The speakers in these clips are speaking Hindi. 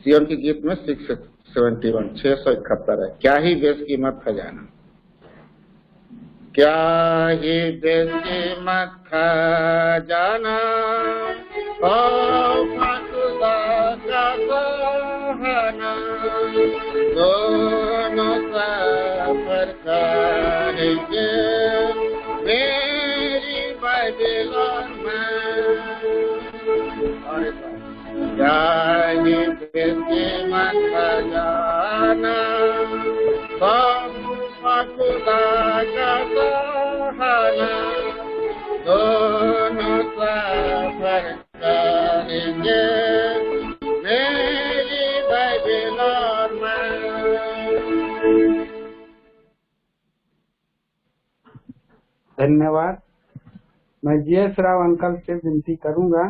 सिय्योन के गीत में 671 671 है। क्या ही बेशकीमत खजाना, क्या ही बेशकीमत खजाना, ओ खुदा का बहाना, दोनों सफर करेंगे मेरी बाइबिल और मैं। क्या ही बेशकीमत खजाना, खुदा का बहाना, दोनों सफर करेंगे मेरी बाइबिल और मैं। धन्यवाद। मैं जीएस राव अंकल से विनती करूंगा,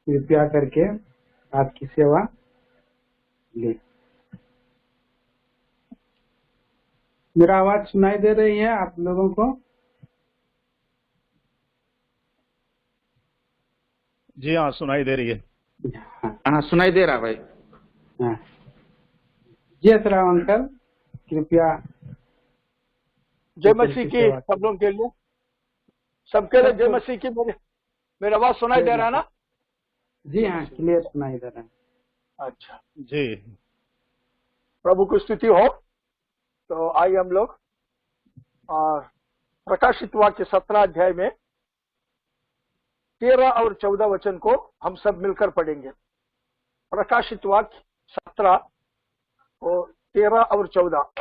कृपया करके आपकी सेवा ले। मेरा आवाज सुनाई दे रही है आप लोगों को? जी हाँ, सुनाई दे रही है। हाँ, सुनाई दे रहा भाई। हाँ, जीएस राव अंकल कृपया। जय मसीह की सब लोगों के लिए, सबके लिए जय मसीह की। मेरा आवाज सुनाई दे रहा है ना? जी हाँ, क्लियर सुनाई दे रहा है। अच्छा जी, प्रभु की स्तुति हो। तो आइए हम लोग प्रकाशित वाक्य 17 अध्याय में 13 और 14 वचन को हम सब मिलकर पढ़ेंगे। प्रकाशित वाक्य 17 और 13 और 14।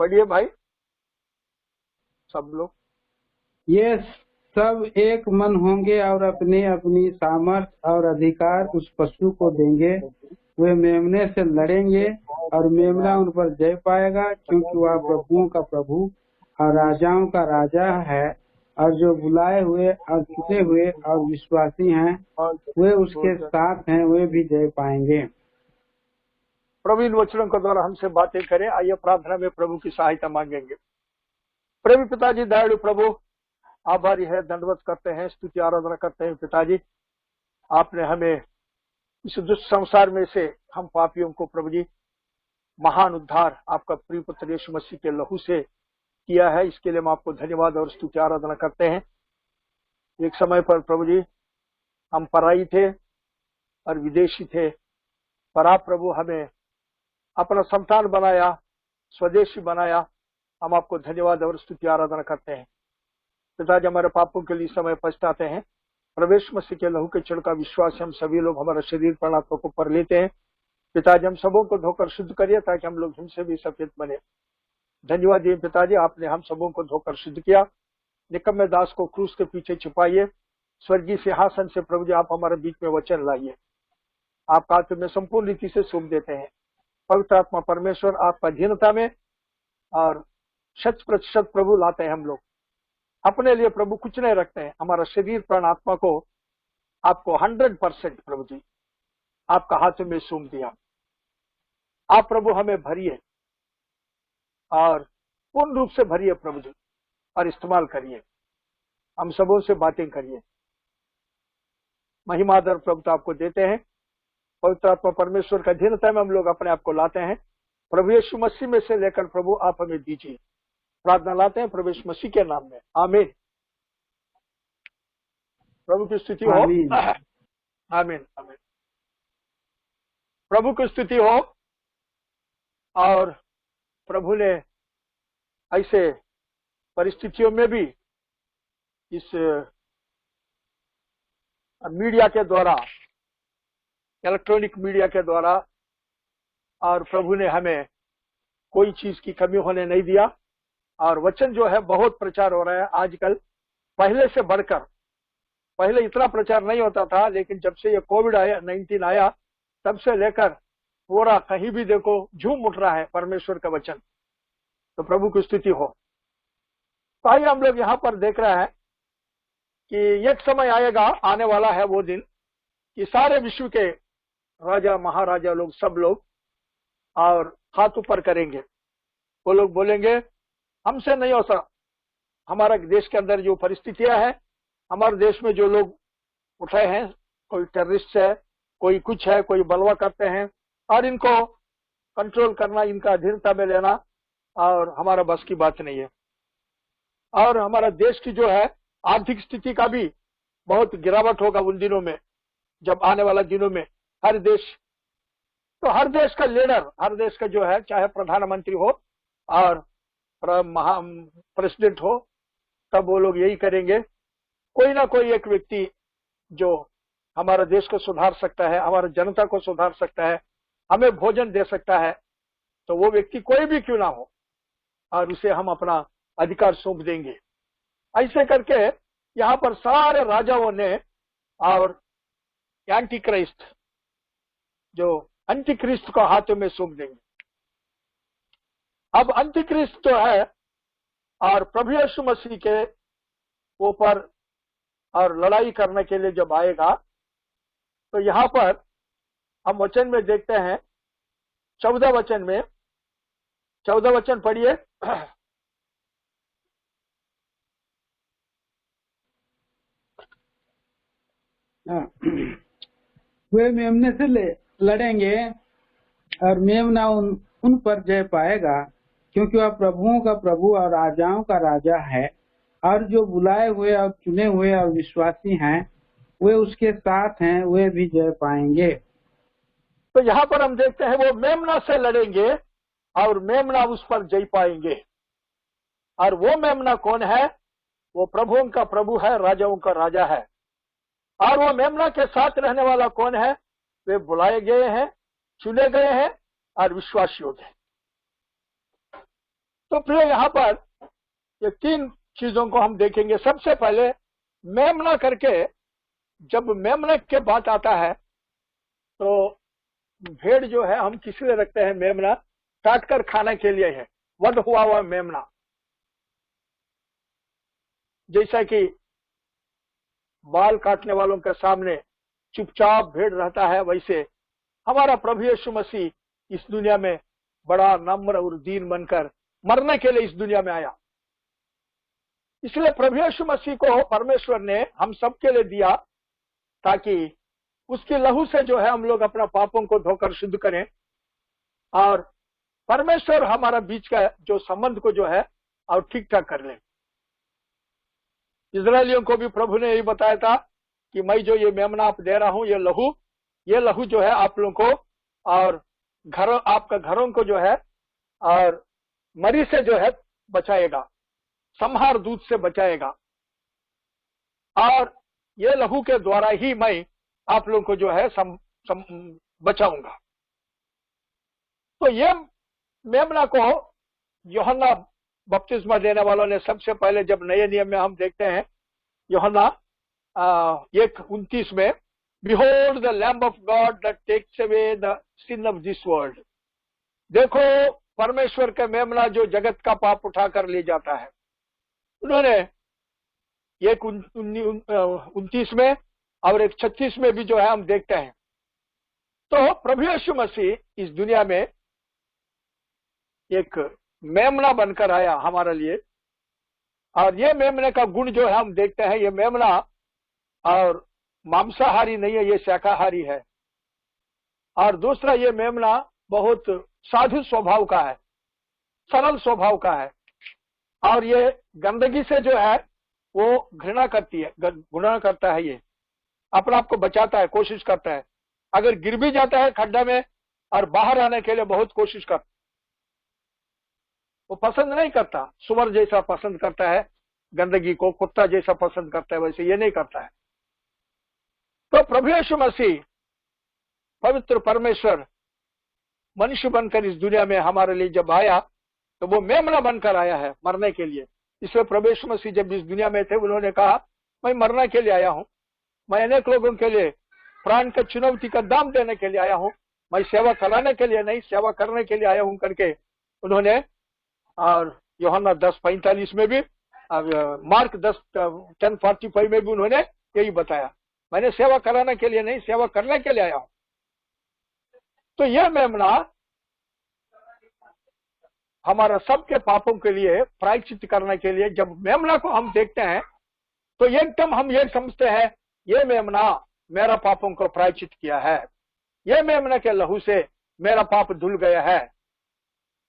पढ़िए भाई सब लोग। ये सब एक मन होंगे और अपनी अपनी सामर्थ्य और अधिकार उस पशु को देंगे। वे मेमने से लड़ेंगे और मेमना उन पर जय पाएगा, क्योंकि वह प्रभुओं का प्रभु और राजाओं का राजा है। और जो बुलाए हुए और चुने हुए और विश्वासी हैं, वे उसके साथ हैं, वे भी जय पाएंगे। प्रभु इन वचनों के द्वारा हमसे बातें करें। आइए प्रार्थना में प्रभु की सहायता मांगेंगे। प्रेमी पिताजी, दयालु प्रभु, आभारी है, दंडवत करते हैं, स्तुति आराधना करते हैं। पिताजी, आपने हमें इस दुष्ट संसार में से हम पापियों को प्रभु जी महान उद्धार आपका प्रिय पुत्र यीशु मसीह के लहू से किया है। इसके लिए हम आपको धन्यवाद और स्तुति आराधना करते हैं। एक समय पर प्रभु जी हम पराई थे और विदेशी थे, पर आप प्रभु हमें अपना संतान बनाया, स्वदेशी बनाया। हम आपको धन्यवाद और स्तुति आराधना करते हैं। पिताजी, हमारे पापों के लिए समय पछताते हैं। प्रवेश मसीह के लहू के चढ़ का विश्वास हम सभी लोग हमारा शरीर प्राणात्मा को पर लेते हैं। पिताजी, हम सबों को धोकर शुद्ध करिए ताकि हम लोग हमसे भी सफेद बने। धन्यवाद जी पिताजी, आपने हम सबों को धोकर शुद्ध किया। निकम्मे दास को क्रूस के पीछे छिपाइए। स्वर्गीय सिंहासन से प्रभु जी आप हमारे बीच में वचन लाइए। आपका हाथ में संपूर्ण रीति से सौंप देते हैं। पवित्र आत्मा परमेश्वर आपका अधीनता में और 100% प्रभु लाते हैं। हम लोग अपने लिए प्रभु कुछ नहीं रखते हैं। हमारा शरीर प्राण आत्मा को आपको 100% प्रभु जी आपका हाथ में सौंप दिया। आप प्रभु हमें भरिए और पूर्ण रूप से भरिए प्रभु जी, और इस्तेमाल करिए। हम सबों से बातें करिए। महिमा दर प्रभु तो आपको देते हैं। पवित्र आत्मा परमेश्वर का अधीनता में हम लोग अपने आप को लाते हैं। प्रभु यीशु मसीह में से लेकर प्रभु आप हमें दीजिए। प्रार्थना लाते हैं प्रभु यीशु मसीह के नाम में, आमीन। प्रभु की स्तुति हो। आमीन आमीन। प्रभु की स्तुति हो। और प्रभु ने ऐसे परिस्थितियों में भी इस मीडिया के द्वारा, इलेक्ट्रॉनिक मीडिया के द्वारा, और प्रभु ने हमें कोई चीज की कमी होने नहीं दिया। और वचन जो है बहुत प्रचार हो रहा है आजकल, पहले से बढ़कर। पहले इतना प्रचार नहीं होता था, लेकिन जब से ये कोविड-19 आया तब से लेकर पूरा कहीं भी देखो झूम उठ रहा है परमेश्वर का वचन। तो प्रभु की स्तुति हो। तो आइए हम लोग यहाँ पर देख रहे हैं कि एक समय आएगा, आने वाला है वो दिन कि सारे विश्व के राजा महाराजा लोग, सब लोग और हाथ ऊपर करेंगे। वो लोग बोलेंगे हमसे नहीं हो सकता, हमारे देश के अंदर जो परिस्थितियां हैं, हमारे देश में जो लोग उठे हैं, कोई टेररिस्ट है, कोई कुछ है, कोई बलवा करते हैं, और इनको कंट्रोल करना, इनका अधीनता में लेना और हमारा बस की बात नहीं है। और हमारा देश की जो है आर्थिक स्थिति का भी बहुत गिरावट होगा उन दिनों में, जब आने वाला दिनों में हर देश का लीडर, हर देश का जो है, चाहे प्रधानमंत्री हो और प्रेसिडेंट हो, तब वो लोग यही करेंगे, कोई ना कोई एक व्यक्ति जो हमारा देश को सुधार सकता है, हमारी जनता को सुधार सकता है, हमें भोजन दे सकता है, तो वो व्यक्ति कोई भी क्यों ना हो, और उसे हम अपना अधिकार सौंप देंगे। ऐसे करके यहाँ पर सारे राजाओं ने और एंटी क्राइस्ट, जो अंतिक्रिस्त को हाथों में सौंप देंगे। अब अंतिक्रिस्त तो है, और प्रभु यीशु मसीह के ऊपर और लड़ाई करने के लिए जब आएगा, तो यहाँ पर हम वचन में देखते हैं 14 वचन में, 14 वचन पढ़िए। वे मेमने से लड़ेंगे और मेमना उन पर जय पाएगा, क्योंकि वह प्रभुओं का प्रभु और राजाओं का राजा है, और जो बुलाए हुए और चुने हुए और विश्वासी हैं वे उसके साथ हैं, वे भी जय पाएंगे। तो यहाँ पर हम देखते हैं वो मेमना से लड़ेंगे और मेमना उस पर जय पाएंगे। और वो मेमना कौन है? वो प्रभुओं का प्रभु है, राजाओं का राजा है। और वो मेमना के साथ रहने वाला कौन है? वे बुलाए गए हैं, चुने गए हैं और विश्वासी होते हैं। तो प्रिय, यहाँ पर ये 3 चीजों को हम देखेंगे। सबसे पहले मेमना करके, जब मेमना के बात आता है तो भेड़ जो है हम किस लिए रखते हैं? मेमना काट कर खाने के लिए है, वध हुआ हुआ मेमना। जैसा कि बाल काटने वालों के सामने चुपचाप भेड़ रहता है, वैसे हमारा प्रभु यीशु मसीह इस दुनिया में बड़ा नम्र और दीन बनकर मरने के लिए इस दुनिया में आया। इसलिए प्रभु यीशु मसीह को परमेश्वर ने हम सबके लिए दिया, ताकि उसके लहू से जो है हम लोग अपना पापों को धोकर शुद्ध करें और परमेश्वर हमारा बीच का जो संबंध को जो है और ठीक ठाक कर लें। इजरायलियों को भी प्रभु ने यही बताया था कि मैं जो ये मेमना आप दे रहा हूं, ये लहू जो है आप लोगों को और आपका घरों को जो है और मरी से जो है बचाएगा, संहार दूत से बचाएगा, और ये लहू के द्वारा ही मैं आप लोगों को जो है बचाऊंगा। तो ये मेमना को यूहन्ना बपतिस्मा देने वालों ने सबसे पहले, जब नए नियम में हम देखते हैं यूहन्ना 1:29 में, behold the lamb of God that takes away the sin of this world. देखो परमेश्वर का मेमना जो जगत का पाप उठा कर ले जाता है। उन्होंने 1:29 में और 1:36 में भी जो है हम देखते हैं। तो प्रभु यीशु मसीह इस दुनिया में एक मेमना बनकर आया हमारे लिए, और ये मेमने का गुण जो है हम देखते हैं, ये मेमना और मांसाहारी नहीं है, ये शाकाहारी है। और दूसरा, ये मेमना बहुत साधु स्वभाव का है, सरल स्वभाव का है, और ये गंदगी से जो है वो घृणा करता है। ये अपने आप को बचाता है, कोशिश करता है। अगर गिर भी जाता है खड्डा में और बाहर आने के लिए बहुत कोशिश करता, वो पसंद नहीं करता। सुअर जैसा पसंद करता है गंदगी को, कुत्ता जैसा पसंद करता है, वैसे ये नहीं करता है। तो प्रभु यीशु मसीह, पवित्र परमेश्वर, मनुष्य बनकर इस दुनिया में हमारे लिए जब आया, तो वो मेमना बनकर आया है मरने के लिए। इसलिए प्रभु यीशु मसीह जब इस दुनिया में थे, उन्होंने कहा मैं मरने के लिए आया हूं, मैं अनेक लोगों के लिए प्राण का चुनौती का दाम देने के लिए आया हूं, मैं सेवा कराने के लिए नहीं, सेवा करने के लिए आया हूं करके उन्होंने, और यूहन्ना 10:45 में भी, मार्क 10:45 में भी उन्होंने यही बताया, मैंने सेवा कराने के लिए नहीं, सेवा करने के लिए आया हूं। तो यह मेमना हमारा सबके पापों के लिए प्रायश्चित करने के लिए जब मेमना को हम देखते हैं तो एकदम हम ये समझते हैं ये मेमना मेरा पापों को प्रायश्चित किया है, ये मेमना के लहू से मेरा पाप धुल गया है,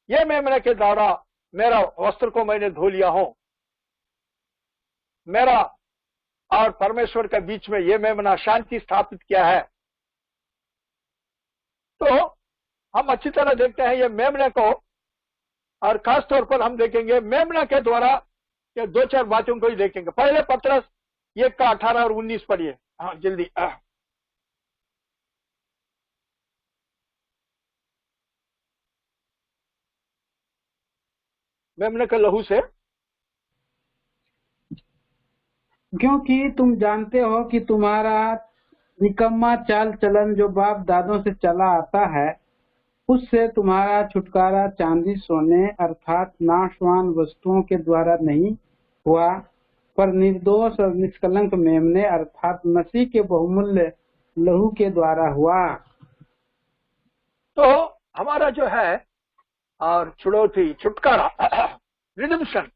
ये मेमना के द्वारा मेरा वस्त्र को मैंने धो लिया हूं, मेरा और परमेश्वर के बीच में ये मेमना शांति स्थापित किया है। तो हम अच्छी तरह देखते हैं ये मेमने को, और खास तौर पर हम देखेंगे मेमना के द्वारा ये 2-4 बातों को ही देखेंगे। पहले पत्रस 1 का 18 और 19 पढ़िए। हाँ जल्दी। मेमने के लहू से, क्योंकि तुम जानते हो कि तुम्हारा निकम्मा चाल चलन जो बाप दादों से चला आता है, उससे तुम्हारा छुटकारा चांदी सोने अर्थात नाशवान वस्तुओं के द्वारा नहीं हुआ, पर निर्दोष और निष्कलंक मेमने अर्थात मसीह के बहुमूल्य लहू के द्वारा हुआ। तो हमारा जो है और छुड़ौती, छुटकारा, रिडेम्पशन,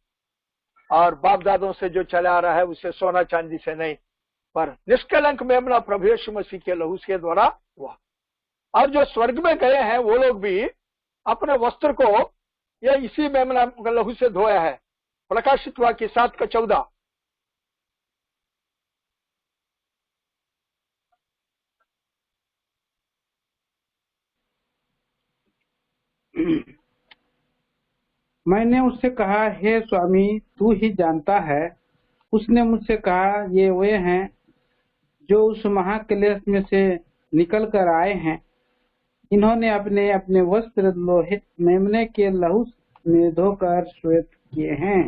और बाप दादों से जो चला आ रहा है उससे सोना चांदी से नहीं, पर निष्कलंक मेमना प्रभु यीशु मसीह के लहू के द्वारा हुआ। और जो स्वर्ग में गए हैं वो लोग भी अपने वस्त्र को या इसी मेमना के लहू से धोया है। प्रकाशित वाक्य 7 का 14। मैंने उससे कहा, हे स्वामी तू ही जानता है। उसने मुझसे कहा, ये वे हैं जो उस महाक्लेश में से निकल कर आए हैं। इन्होंने अपने अपने वस्त्र लोहित मेमने के लहू में धोकर श्वेत किए हैं।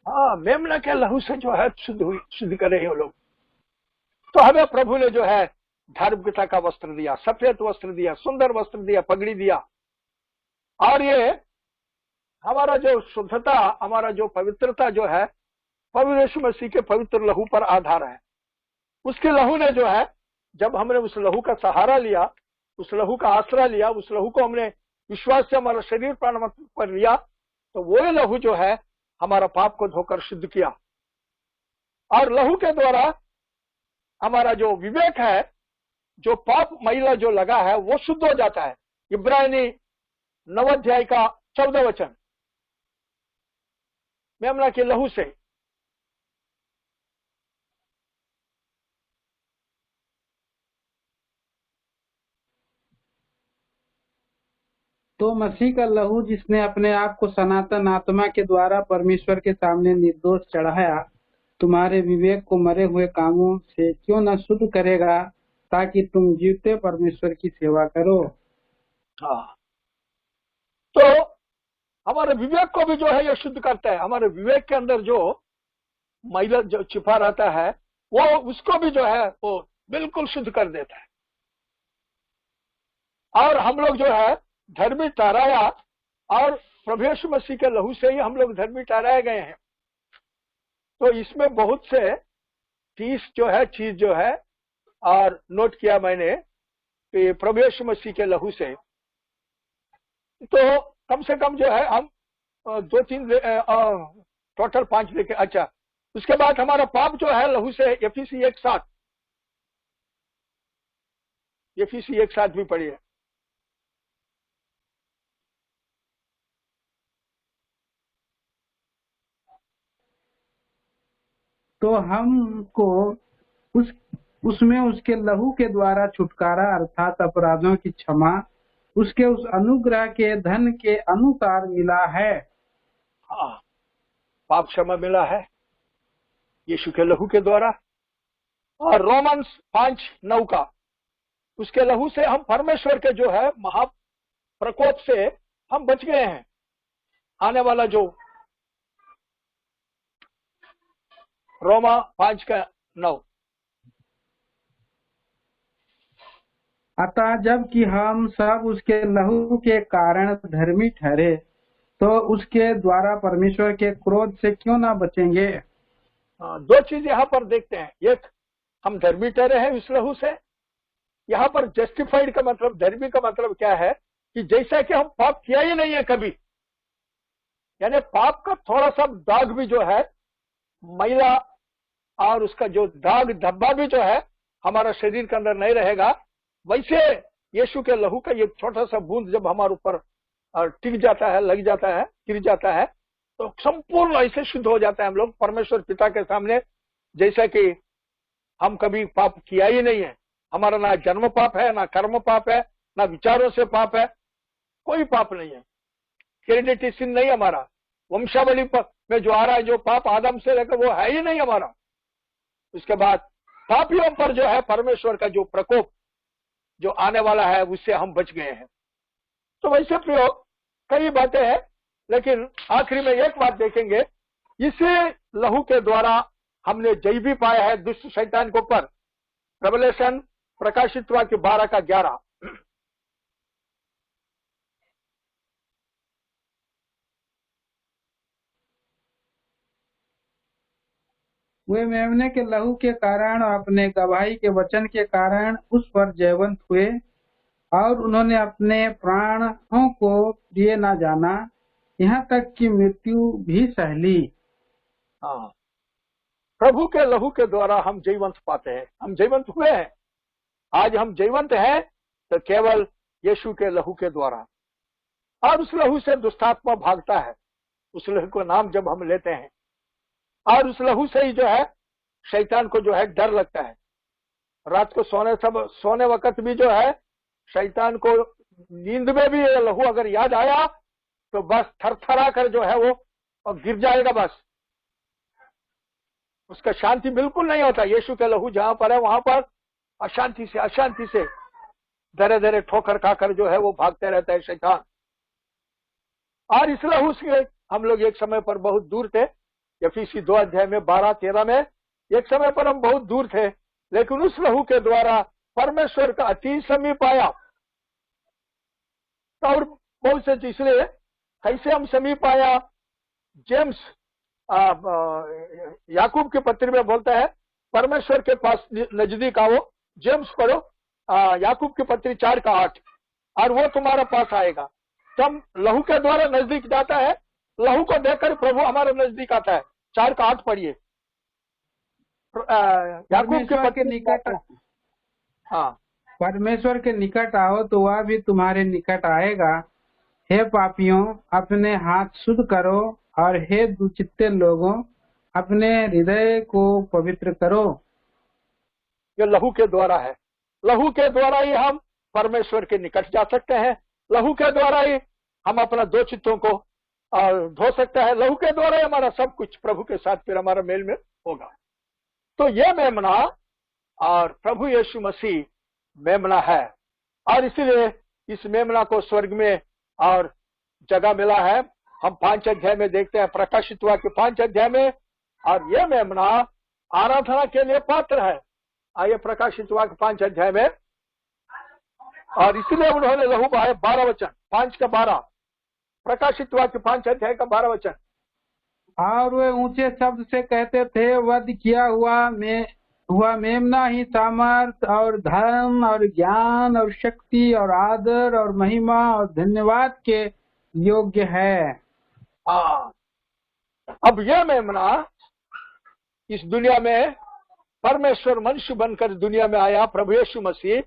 हाँ, मेमना के लहू से जो है शुद्ध करे वो लोग। तो हमें प्रभु ने जो है धार्मिकता का वस्त्र दिया, सफेद वस्त्र दिया, सुंदर वस्त्र दिया, पगड़ी दिया। और ये हमारा जो शुद्धता, हमारा जो पवित्रता जो है प्रभु यीशु मसीह के पवित्र लहू पर आधार है। उसके लहू ने जो है, जब हमने उस लहू का सहारा लिया, उस लहू का आसरा लिया, उस लहू को हमने विश्वास से हमारा शरीर प्राण पर लिया, तो वो लहू जो है हमारा पाप को धोकर शुद्ध किया। और लहू के द्वारा हमारा जो विवेक है, जो पाप मैला जो लगा है, वो शुद्ध हो जाता है। इब्रानी 9 अध्याय का 14 वचन, मेमना के लहू से। तो मसीह का लहू जिसने अपने आप को सनातन आत्मा के द्वारा परमेश्वर के सामने निर्दोष चढ़ाया, तुम्हारे विवेक को मरे हुए कामों से क्यों न शुद्ध करेगा, ताकि तुम जीवते परमेश्वर की सेवा करो। हाँ, तो हमारे विवेक को भी जो है ये शुद्ध करता है। हमारे विवेक के अंदर जो मैला जो छिपा रहता है, वो उसको भी जो है वो बिल्कुल शुद्ध कर देता है। और हम लोग जो है धर्मी ठहराया, और प्रभु यीशु मसीह के लहू से ही हम लोग धर्मी ठहराए गए हैं। तो इसमें बहुत से चीज जो है और नोट किया मैंने कि प्रभु यीशु मसीह के लहू से, तो कम से कम जो है हम 2-3 टोटल 5 लेके। अच्छा, उसके बाद हमारा पाप जो है लहू से, एफीसी 1:7, एफीसी 1:7 भी पढ़िए। तो हमको उसमें उसके लहू के द्वारा छुटकारा अर्थात अपराधों की क्षमा उसके उस अनुग्रह के धन के अनुसार मिला है। हाँ, पाप क्षमा मिला है यीशु के लहू के द्वारा। और रोमन्स 5:9 का, उसके लहू से हम परमेश्वर के जो है महाप्रकोप से हम बच गए हैं। आने वाला जो रोमा 5:9। अतः जबकि हम सब उसके लहू के कारण धर्मी ठहरे, तो उसके द्वारा परमेश्वर के क्रोध से क्यों ना बचेंगे। 2 चीज यहाँ पर देखते हैं। एक, हम धर्मी ठहरे हैं इस लहू से। यहाँ पर जस्टिफाइड का मतलब, धर्मी का मतलब क्या है कि जैसा कि हम पाप किया ही नहीं है कभी, यानी पाप का थोड़ा सा दाग भी जो है, मैला और उसका जो दाग धब्बा भी जो है हमारा शरीर के अंदर नहीं रहेगा। वैसे यीशु के लहू का एक छोटा सा बूंद जब हमारे ऊपर टिक जाता है, लग जाता है, गिर जाता है, तो संपूर्ण ऐसे शुद्ध हो जाता है हम लोग परमेश्वर पिता के सामने, जैसा कि हम कभी पाप किया ही नहीं है। हमारा ना जन्म पाप है, ना कर्म पाप है, ना विचारों से पाप है, कोई पाप नहीं है। हेरिडिटी सिन नहीं हमारा, वंशावली में जो आ रहा है जो पाप आदम से लेकर, वो है ही नहीं हमारा। उसके बाद पापियों पर जो है परमेश्वर का जो प्रकोप जो आने वाला है उससे हम बच गए हैं। तो वैसे प्रयोग कई बातें हैं, लेकिन आखिरी में एक बात देखेंगे, इसे लहू के द्वारा हमने जय भी पाया है दुष्ट शैतान के ऊपर। रेवलेशन प्रकाशित वाक्य 12 का 11। वे मेमने के लहू के कारण और अपने गवाही के वचन के कारण उस पर जयवंत हुए, और उन्होंने अपने प्राणों को प्रिय न जाना, यहाँ तक कि मृत्यु भी सह ली। हाँ, प्रभु के लहू के द्वारा हम जयवंत पाते हैं, हम जयवंत हुए हैं। आज हम जयवंत हैं तो केवल यीशु के लहू के द्वारा, और उस लहू से दुष्टात्मा भागता है। उस लहू को नाम जब हम लेते हैं, और उस लहू से ही जो है शैतान को जो है डर लगता है। रात को सोने वक्त भी जो है शैतान को नींद में भी ये लहू अगर याद आया तो बस थरथरा कर जो है वो और गिर जाएगा। बस उसका शांति बिल्कुल नहीं होता। यीशु के लहू जहां पर है वहां पर अशांति से धीरे धीरे ठोकर खाकर जो है वो भागते रहता है शैतान। और इस लहू से हम लोग एक समय पर बहुत दूर थे। एफिसी 2 अध्याय में 12-13 में एक समय पर हम बहुत दूर थे, लेकिन उस लहू के द्वारा परमेश्वर का अति समीप आया। और बहुत से इसलिए कैसे हम समीप आया, जेम्स याकूब के पत्र में बोलता है परमेश्वर के पास नजदीक आओ। जेम्स पढ़ो, याकूब के पत्र 4 का 8, और वो तुम्हारे पास आएगा। तब लहू के द्वारा नजदीक जाता है, लहू को देखकर प्रभु हमारे नजदीक आता है। 4 का 8 पढ़िए। याकूब के पत्र निकट, हाँ, परमेश्वर के निकट आओ तो वह भी तुम्हारे निकट आएगा। हे पापियों, अपने हाथ शुद्ध करो, और हे दुचित्ते लोगों, अपने हृदय को पवित्र करो। ये लहू के द्वारा है। लहू के द्वारा ही हम परमेश्वर के निकट जा सकते हैं। लहू के द्वारा ही हम अपना दो चित्तों को धो सकते हैं। लहू के द्वारा ही हमारा सब कुछ प्रभु के साथ फिर हमारा मेल में होगा। तो ये मेमना और प्रभु यीशु मसीह मेमना है, और इसलिए इस मेमना को स्वर्ग में और जगह मिला है। हम 5 अध्याय में देखते हैं, प्रकाशित वाक्य 5 अध्याय में, और ये मेमना आराधना के लिए पात्र है। आइए प्रकाशित वाक्य 5 अध्याय में, और इसलिए उन्होंने लहू बहाया। 12 वचन, 5 का 12, प्रकाशित वाक्य 5 अध्याय का 12 वचन। और वे ऊंचे शब्द से कहते थे, वध किया हुआ मेमना ही सामर्थ और धर्म और ज्ञान और शक्ति और आदर और महिमा और धन्यवाद के योग्य है। हाँ, अब यह मेमना इस दुनिया में परमेश्वर मनुष्य बनकर दुनिया में आया, प्रभु यीशु मसीह,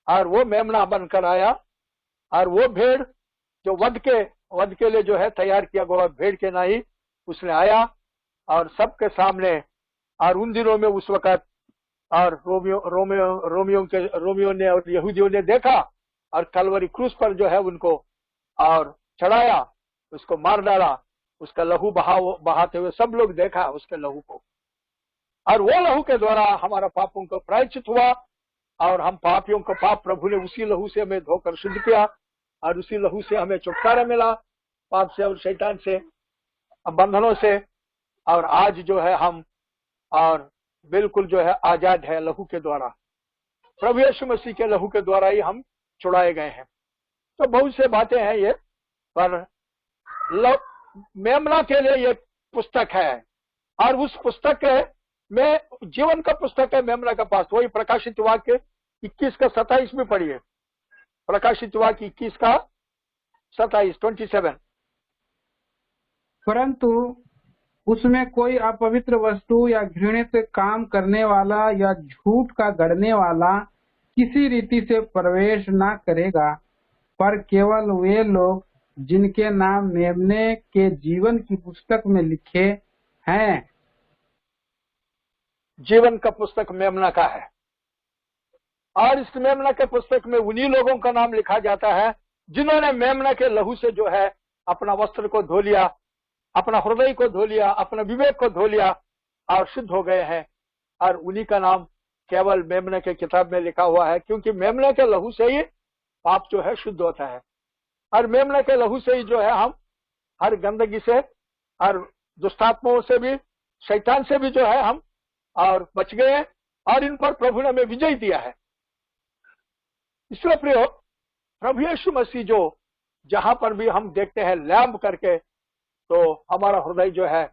और वो मेमना बनकर आया। और वो भेड़ जो वध के लिए जो है तैयार किया गया भेड़ के नहीं, उसने आया और सबके सामने। और उन दिनों में उस वक्त और रोमियो ने और यहूदियों ने देखा, और कलवरी क्रूस पर जो है उनको और चढ़ाया, उसको मार डाला, उसका लहू बहाते हुए सब लोग देखा उसके लहू को। और वो लहू के द्वारा हमारा पापों को प्रायश्चित हुआ, और हम पापियों को पाप प्रभु ने उसी लहू से हमें धोकर शुद्ध किया, और उसी लहू से हमें छुटकारा मिला पाप से और शैतान से, बंधनों से। और आज जो है हम और बिल्कुल जो है आजाद है लहू के द्वारा। प्रभु यीशु मसीह के लहू के द्वारा ही हम छुड़ाए गए हैं। तो बहुत से बातें हैं ये, पर मेमना के लिए ये पुस्तक है, और उस पुस्तक में जीवन का पुस्तक है मेमना के पास। वही प्रकाशित वाक्य 21 का 27 में पढ़िए। प्रकाशित वाक्य 21 का 27, 27। परंतु उसमें कोई अपवित्र वस्तु या घृणित काम करने वाला या झूठ का गढ़ने वाला किसी रीति से प्रवेश न करेगा, पर केवल वे लोग जिनके नाम मेमने के जीवन की पुस्तक में लिखे हैं। जीवन का पुस्तक मेमना का है, और इस मेमना के पुस्तक में उन्हीं लोगों का नाम लिखा जाता है जिन्होंने मेमना के लहू से जो है अपना वस्त्र को धो लिया, अपना हृदय को धो लिया, अपना विवेक को धो लिया और शुद्ध हो गए हैं। और उन्हीं का नाम केवल मेमना के किताब में लिखा हुआ है, क्योंकि मेमना के लहू से ही पाप जो है शुद्ध होता है, और मेमना के लहू से ही जो है हम हर गंदगी से और दुष्टात्माओं से भी, शैतान से भी जो है हम और बच गए हैं, और इन पर प्रभु ने हमें विजय दिया है। इसलिए प्रियो, प्रभु यीशु मसीह जो जहां पर भी हम देखते हैं लैंब करके, तो हमारा हृदय जो है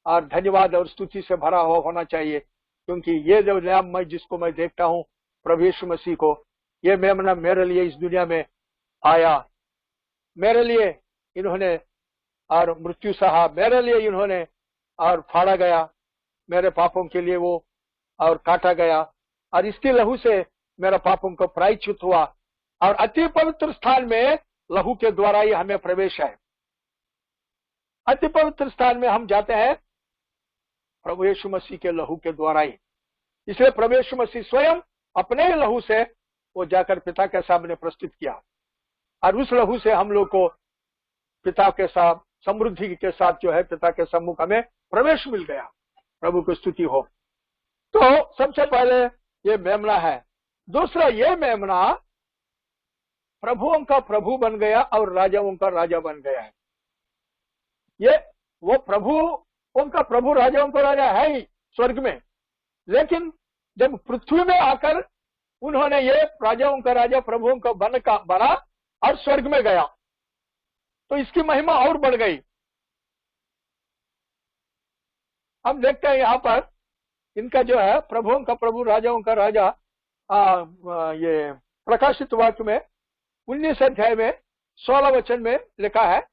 और धन्यवाद और स्तुति से भरा हुआ होना चाहिए, क्योंकि ये जो लैंब जिसको मैं देखता हूं, प्रभु यीशु मसीह को, ये मेमना मेरे लिए इस दुनिया में आया, मेरे लिए इन्होंने और मृत्यु सहा, मेरे लिए इन्होंने और फाड़ा गया, मेरे पापों के लिए वो और काटा गया, और इसके लहू से मेरा पापों को प्रायश्चित हुआ, और अति पवित्र स्थान में लहू के द्वारा ही हमें प्रवेश है। अति पवित्र स्थान में हम जाते हैं प्रभु यीशु मसीह के लहू के द्वारा ही। इसलिए प्रभु यीशु मसीह स्वयं अपने ही लहू से वो जाकर पिता के सामने प्रस्तुत किया, और उस लहू से हम लोग को पिता के साथ समृद्धि के साथ जो है पिता के सम्मुख हमें प्रवेश मिल गया। प्रभु की स्तुति हो। तो सबसे पहले ये मेमना है। दूसरा, ये मेमना प्रभुओं का प्रभु बन गया और राजाओं का राजा बन गया है। ये वो प्रभुओं का प्रभु, राजाओं का राजा है ही स्वर्ग में, लेकिन जब पृथ्वी में आकर उन्होंने ये राजाओं का राजा, प्रभुओं का बना और स्वर्ग में गया, तो इसकी महिमा और बढ़ गई। हम देखते हैं यहां पर इनका जो है प्रभुओं का प्रभु, राजाओं का राजा, ये प्रकाशित वाक्य में 19 अध्याय में 16 वचन में लिखा है।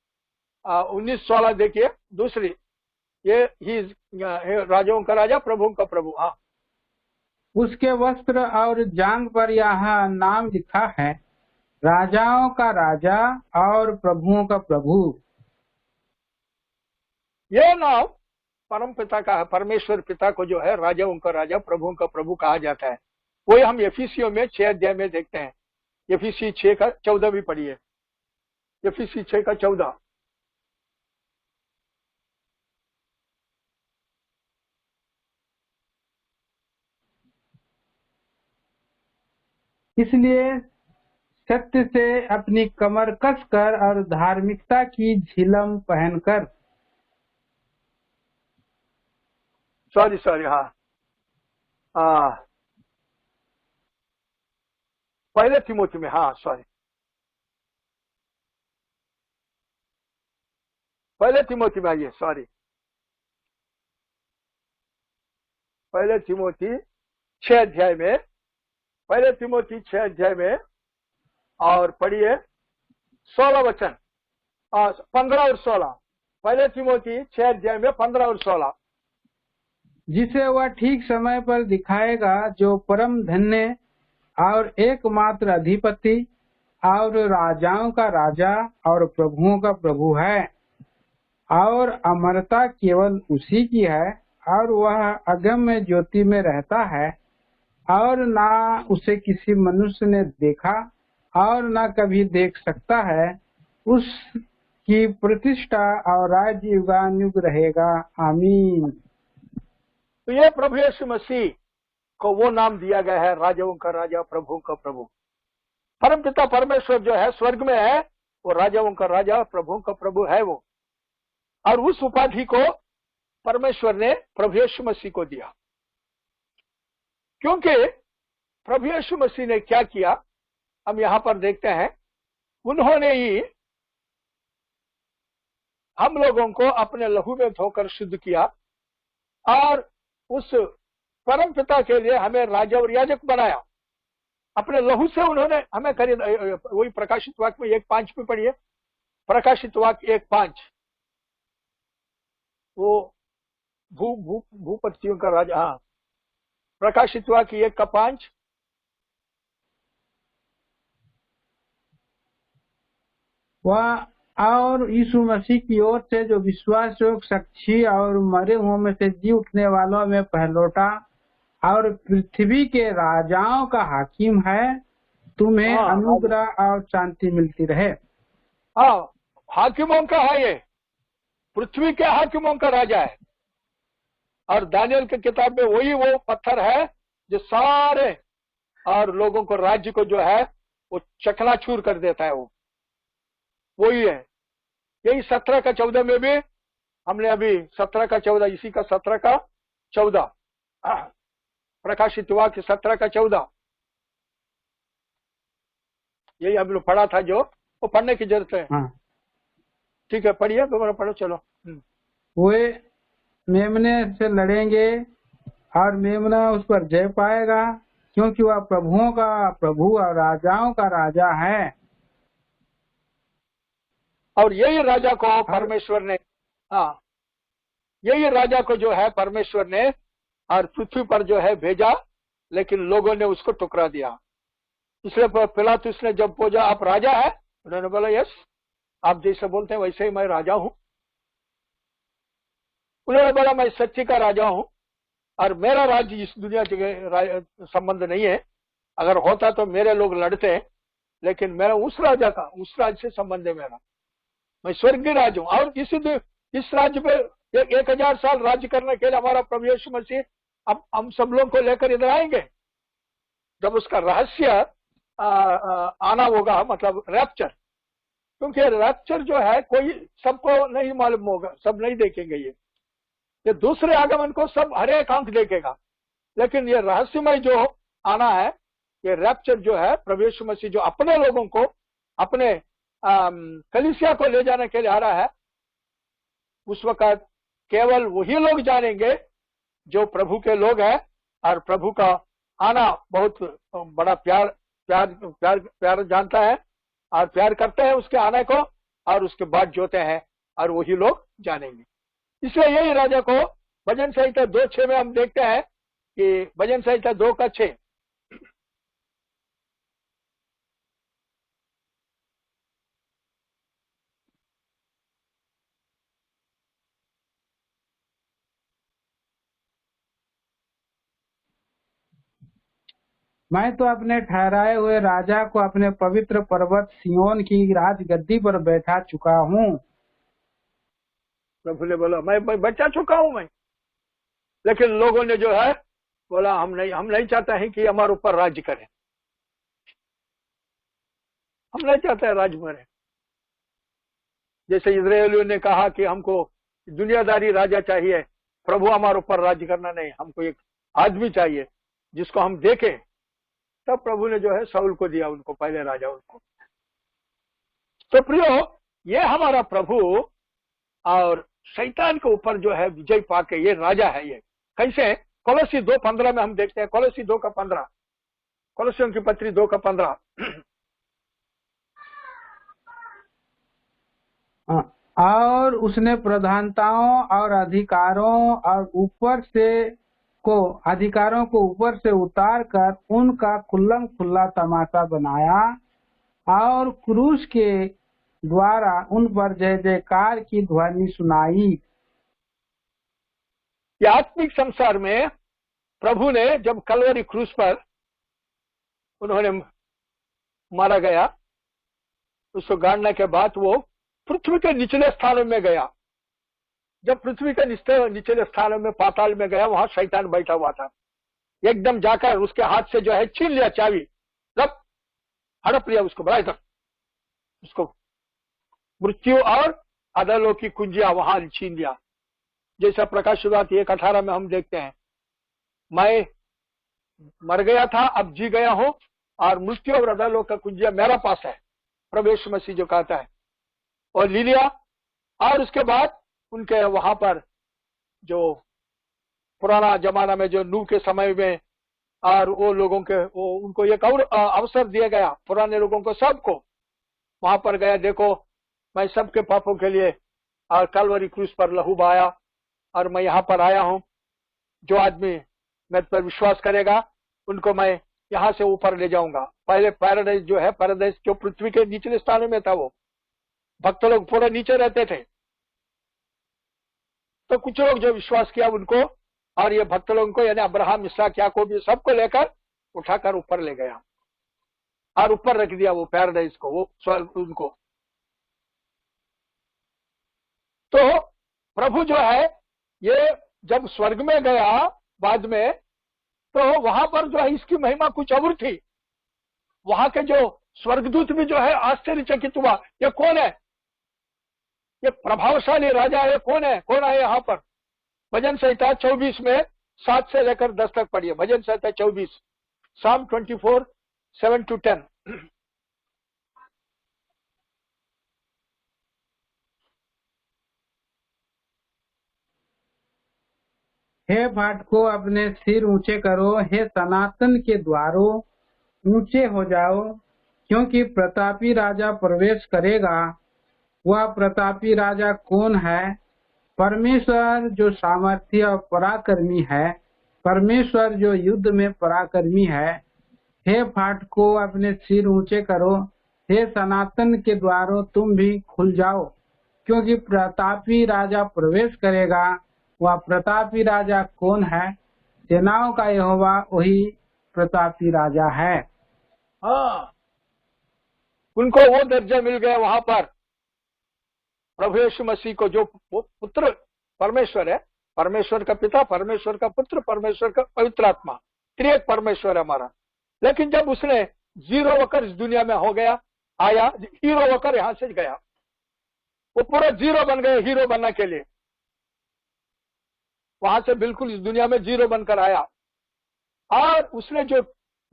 19-16 देखिए, दूसरी, ये ही राजाओं का राजा, प्रभुओं का प्रभु। हाँ, उसके वस्त्र और जांघ पर यह नाम लिखा है, राजाओं का राजा और प्रभुओं का प्रभु। यह नाम परम पिता का है। परमेश्वर पिता को जो है राजाओं का राजा, प्रभुओं का प्रभु कहा जाता है। वही हम एफिसियों में 6 अध्याय में देखते हैं। एफिसी 6 का 14 भी पढ़िए। एफिसी 6 का 14। इसलिए सत्य से अपनी कमर कसकर और धार्मिकता की झिलम पहनकर, सॉरी, हाँ, पहले तिमोथी में, हाँ सॉरी, पहले तिमोथी में आइए, सॉरी, पहले तिमोथी 6 अध्याय में, पहले तिमोथी 6 अध्याय में, और पढ़िए 16 वचन, 15 और 16। पहले तिमोथी 6 अध्याय में 15 और 16। जिसे वह ठीक समय पर दिखाएगा, जो परम धन्य और एकमात्र अधिपति और राजाओं का राजा और प्रभुओं का प्रभु है, और अमरता केवल उसी की है, और वह अगम्य ज्योति में रहता है, और ना उसे किसी मनुष्य ने देखा और ना कभी देख सकता है। उसकी प्रतिष्ठा और राज्य युगानुयुग रहेगा। आमीन। तो ये प्रभु यीशु मसीह को वो नाम दिया गया है, राजाओं का राजा, प्रभुओं का प्रभु। परमपिता परमेश्वर जो है स्वर्ग में है, वो राजाओं का राजा, प्रभुओं का प्रभु है वो। और उस उपाधि को परमेश्वर ने प्रभु यीशु मसीह को दिया, क्योंकि प्रभु यीशु मसीह ने क्या किया हम यहां पर देखते हैं। उन्होंने ही हम लोगों को अपने लहू में धोकर शुद्ध किया, और उस परम पिता के लिए हमें राजा और याजक बनाया। अपने लहू से उन्होंने हमें खरीद। वही प्रकाशित वाक्य में 1:5 में पढ़िए, प्रकाशित वाक्य 1:5। वो भूपतियों का राजा। हाँ, प्रकाशित हुआ कि 1:5। वह और यीशु मसीह की ओर से जो विश्वास योग साक्षी और मरे हुओं में से जी उठने वालों में पहलौठा और पृथ्वी के राजाओं का हाकिम है, तुम्हें हाँ, अनुग्रह और शांति मिलती रहे। हाँ, हाकिमों का है ये, पृथ्वी के हाकिमों का राजा है। और दानियल की किताब में वही वो पत्थर है जो सारे और लोगों को, राज्य को जो है वो चकनाचूर कर देता है। वो वही है। यही 17 का 14 में भी हमने अभी 17 का 14, इसी का 17 का 14 प्रकाशित हुआ कि 17 का 14 यही हम लोग पढ़ा था, जो वो पढ़ने की जरूरत है। हाँ। ठीक है, पढ़िए, दोबारा पढ़ो, चलो। वे मेमने से लड़ेंगे और मेमना उस पर जय पाएगा, क्योंकि वह प्रभुओं का प्रभु और राजाओं का राजा है। और यही राजा को परमेश्वर ने, हाँ, यही राजा को जो है परमेश्वर ने और पृथ्वी पर जो है भेजा, लेकिन लोगों ने उसको टुकरा दिया। इसलिए पिलातुस ने जब पूछा, आप राजा है? उन्होंने बोला, यस, आप जैसे बोलते हैं वैसे ही मैं राजा हूं। उन्होंने बोला, मैं सच्ची का राजा हूं और मेरा राज्य इस दुनिया के संबंध नहीं है। अगर होता तो मेरे लोग लड़ते, लेकिन मेरा उस राजा का, उस राज्य से संबंध है मेरा। मैं स्वर्गीय राज हूं। और इस राज्य पे 1000 साल राज्य करने के लिए हमारा प्रभु यीशु मसीह अब हम सब लोग को लेकर इधर आएंगे, जब उसका रहस्य आना होगा, मतलब रैप्चर। क्योंकि रैप्चर जो है कोई सबको नहीं मालूम होगा, सब नहीं देखेंगे। ये दूसरे आगमन को सब हर एक आंख देखेगा, लेकिन ये रहस्यमय जो आना है, ये रैप्चर जो है, प्रभु यीशु मसीह जो अपने लोगों को, अपने कलीसिया को ले जाने के लिए आ रहा है, उस वक्त केवल वही लोग जानेंगे जो प्रभु के लोग हैं और प्रभु का आना बहुत बड़ा प्यार जानता है और प्यार करते हैं उसके आने को, और उसके बाद जोते हैं, और वही लोग जानेंगे। इसलिए यही राजा को भजन संहिता 2:6 में हम देखते हैं कि भजन संहिता 2:6, मैं तो अपने ठहराए हुए राजा को अपने पवित्र पर्वत सियोन की राजगद्दी पर बैठा चुका हूँ। प्रभु ने बोला, मैं बचा चुका हूं मैं। लेकिन लोगों ने जो है बोला, हम नहीं चाहते हैं कि हमारे ऊपर राज्य करें, हम नहीं चाहते हैं राज्य करें। जैसे इजरायलियों ने कहा कि हमको दुनियादारी राजा चाहिए, प्रभु हमारे ऊपर राज्य करना नहीं, हमको एक आदमी चाहिए जिसको हम देखें। तब प्रभु ने जो है शाऊल को दिया, उनको पहले राजा उनको। तो प्रियो, ये हमारा प्रभु और शैतान के ऊपर जो है विजय पाके ये राजा है। ये कैसे? कोलोसी 2:15 में हम देखते हैं। कोलोसी 2:15, कोलोसियों की पत्री 2:15। और उसने प्रधानताओं और अधिकारों को ऊपर से उतार कर उनका खुल्लम खुल्ला तमाशा बनाया और क्रूस के द्वारा उन पर जय जयकार की ध्वनि सुनाई। ये आत्मिक संसार में प्रभु ने जब कलवरी क्रूस पर उन्होंने मारा गया, उसको गाड़ने के बाद वो पृथ्वी के निचले स्थानों में गया। जब पृथ्वी के निचले स्थानों में, पाताल में गया, वहां शैतान बैठा हुआ था। एकदम जाकर उसके हाथ से जो है छीन लिया चाबी, रब हड़प लिया उसको, बड़ा इधर उसको मृत्यु और अधलोक की कुंजियां वहां छीन लिया। जैसा प्रकाशित 1:18 में हम देखते हैं, मैं मर गया था, अब जी गया हूं, और मृत्यु और अधलोक का कुंजिया मेरा पास है, प्रभु यीशु मसीह जो कहता है, और ले लिया। और उसके बाद उनके वहां पर जो पुराना जमाना में जो नूह के समय में, और वो लोगों के उनको एक और अवसर दिया गया, पुराने लोगों को सबको वहां पर गया, देखो मैं सबके पापों के लिए और कलवरी क्रूस पर लहू बहाया, और मैं यहाँ पर आया हूँ, जो आदमी मेरे पर विश्वास करेगा उनको मैं यहाँ से ऊपर ले जाऊंगा। पहले पैराडाइज जो है, पैराडाइज जो पृथ्वी के निचले स्थान में था, वो भक्त लोग पूरा नीचे रहते थे। तो कुछ लोग जो विश्वास किया उनको, और ये भक्त लोगों को यानी अब्राहम, इसहाक, याकूब, ये सबको लेकर उठाकर ऊपर ले गया और ऊपर रख दिया वो पैराडाइज को, वो स्वर्ग उनको। तो प्रभु जो है ये जब स्वर्ग में गया बाद में, तो वहां पर जो है इसकी महिमा कुछ और थी। वहां के जो स्वर्गदूत भी जो है आश्चर्यचकित हुआ, ये कौन है, ये प्रभावशाली राजा है, कौन है, कौन है यहाँ पर। भजन संहिता 24 में 7 से लेकर 10 तक पढ़िए। भजन संहिता 24, Psalm 24, 7 to 10। हे फाटकों, अपने सिर ऊंचे करो, हे सनातन के द्वारों ऊंचे हो जाओ, क्योंकि प्रतापी राजा प्रवेश करेगा। वह प्रतापी राजा कौन है? परमेश्वर जो सामर्थ्य और पराक्रमी है, परमेश्वर जो युद्ध में पराक्रमी है। हे फाटकों, अपने सिर ऊंचे करो, हे सनातन के द्वारों तुम भी खुल जाओ, क्योंकि प्रतापी राजा प्रवेश करेगा। वह प्रतापी राजा कौन है? सेनाओं का यहोवा वही प्रतापी राजा है। हाँ, उनको वो दर्जा मिल गया वहां पर। प्रभु यीशु मसीह को, जो वो पुत्र परमेश्वर है, परमेश्वर का पिता, परमेश्वर का पुत्र, परमेश्वर का पवित्र आत्मा, त्रिएक परमेश्वर है हमारा। लेकिन जब उसने जीरो होकर इस दुनिया में हो गया, आया, हीरो होकर यहां से गया, वो पूरा जीरो बन गए हीरो बनने के लिए। वहां से बिल्कुल इस दुनिया में जीरो बनकर आया, और उसने जो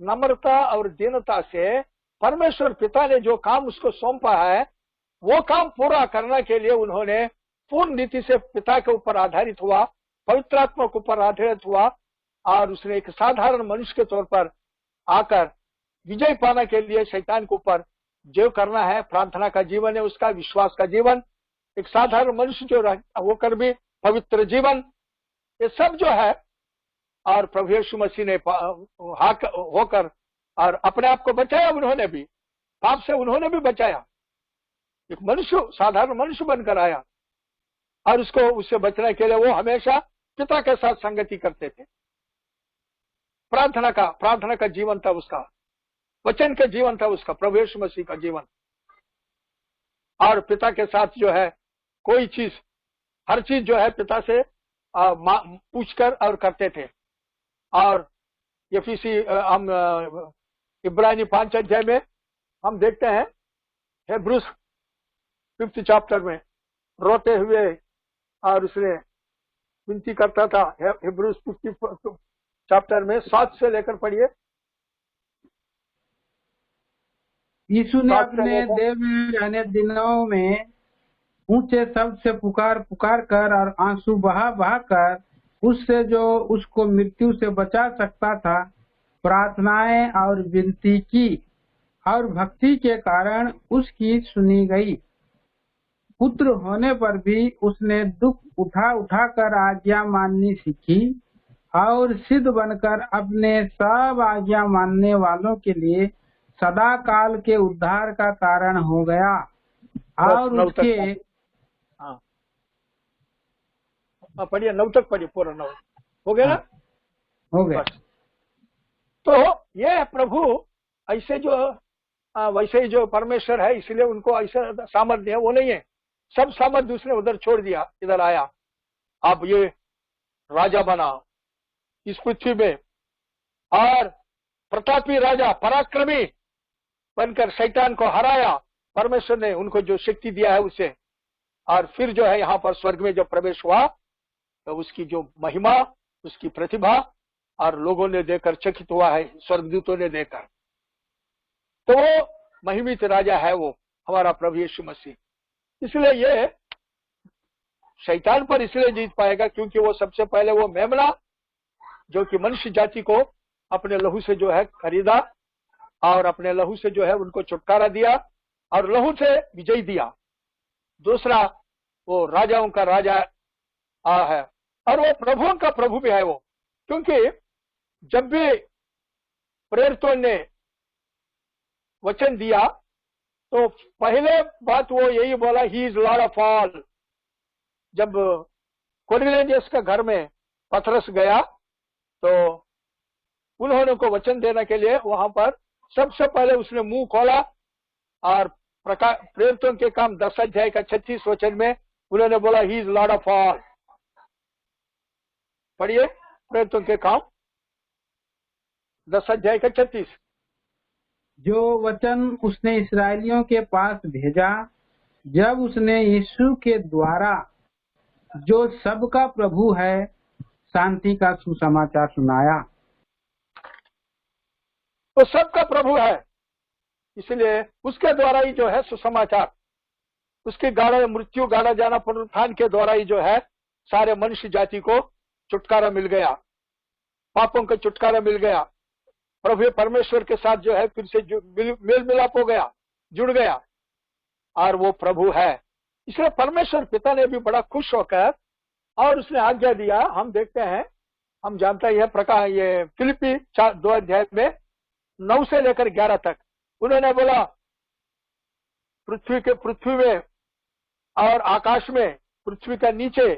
नम्रता और दीनता से परमेश्वर पिता ने जो काम उसको सौंपा है, वो काम पूरा करने के लिए उन्होंने पूर्ण नीति से पिता के ऊपर आधारित हुआ, पवित्र आत्मा के ऊपर आधारित हुआ, और उसने एक साधारण मनुष्य के तौर पर आकर विजय पाने के लिए शैतान के ऊपर जो करना है, प्रार्थना का जीवन है उसका, विश्वास का जीवन, एक साधारण मनुष्य जो होकर भी पवित्र जीवन, ये सब जो है। और प्रभु यीशु मसीह ने होकर और अपने आप को बचाया, उन्होंने भी पाप से उन्होंने भी बचाया। एक मनुष्य, साधारण मनुष्य बनकर आया, और उसको उससे बचने के लिए वो हमेशा पिता के साथ संगति करते थे। प्रार्थना का जीवन था उसका, वचन का जीवन था उसका, प्रभु यीशु मसीह का जीवन। और पिता के साथ जो है कोई चीज, हर चीज जो है पिता से पूछकर और करते थे। और हम इब्रानी 5 अध्याय में हम देखते हैं, हिब्रूस 5th चैप्टर में रोते हुए और उसने विनती करता था। हिब्रूस 5th चैप्टर में 7 से लेकर पढ़िए। यीशु ने अपने देह में रहने दिनों में ऊंचे शब्द से पुकार कर और आंसू बहा कर उससे जो उसको मृत्यु से बचा सकता था प्रार्थनाएं और विनती की, और भक्ति के कारण उसकी सुनी गई। पुत्र होने पर भी उसने दुख उठा कर आज्ञा माननी सीखी, और सिद्ध बनकर अपने सब आज्ञा मानने वालों के लिए सदा काल के उद्धार का कारण हो गया। और उसके पढ़िए 9 तक पढ़िए, पूरा 9 हो गया ना? हो गया। तो ये प्रभु ऐसे जो वैसे ही जो परमेश्वर है, इसलिए उनको ऐसा सामर्थ्य है वो नहीं है। सब सामर्थ्य उसने उधर छोड़ दिया, इधर आया। अब ये राजा बना इस पृथ्वी में, और प्रतापी राजा, पराक्रमी बनकर शैतान को हराया। परमेश्वर ने उनको जो शक्ति दिया है उसे, और फिर जो है यहाँ पर स्वर्ग में जब प्रवेश हुआ, तो उसकी जो महिमा, उसकी प्रतिभा, और लोगों ने देखकर चकित हुआ है, स्वर्गदूतों ने देखकर। तो वो महिमित राजा है, वो हमारा प्रभु यीशु मसीह। इसलिए ये शैतान पर इसलिए जीत पाएगा क्योंकि वो सबसे पहले वो मेमना, जो कि मनुष्य जाति को अपने लहू से जो है खरीदा, और अपने लहू से जो है उनको छुटकारा दिया, और लहू से विजय दिया। दूसरा वो राजाओं का राजा है, और वो प्रभुओं का प्रभु भी है वो, क्योंकि जब भी प्रेरितों ने वचन दिया तो पहले बात वो यही बोला, he is Lord of all. जब कोर्नेलियस का घर में पतरस गया तो उन्होंने को वचन देने के लिए वहां पर सबसे पहले उसने मुंह खोला और प्रेरितों के काम 10 अध्याय का 36 वचन में उन्होंने बोला, he is Lord of all. पढ़िए प्रेरितों के काम 10 अध्याय का 36। जो वचन उसने इस्राएलियों के पास भेजा जब उसने यीशु के द्वारा जो सबका प्रभु है शांति का सुसमाचार सुनाया। तो सबका प्रभु है, इसलिए उसके द्वारा ही जो है सुसमाचार, उसके गाड़ा मृत्यु गाड़ा जाना पुनरुत्थान के द्वारा ही जो है सारे मनुष्य जाति को छुटकारा मिल गया, पापों का छुटकारा मिल गया, प्रभु परमेश्वर के साथ जो है फिर से मेल मिलाप हो गया, जुड़ गया, और वो प्रभु है। इसलिए परमेश्वर पिता ने भी बड़ा खुश होकर और उसने आज्ञा दिया। हम देखते हैं, हम जानते हैं प्रकार ये फिलिपी 2 अध्याय में 9 से लेकर 11 तक उन्होंने बोला, पृथ्वी में और आकाश में, पृथ्वी का नीचे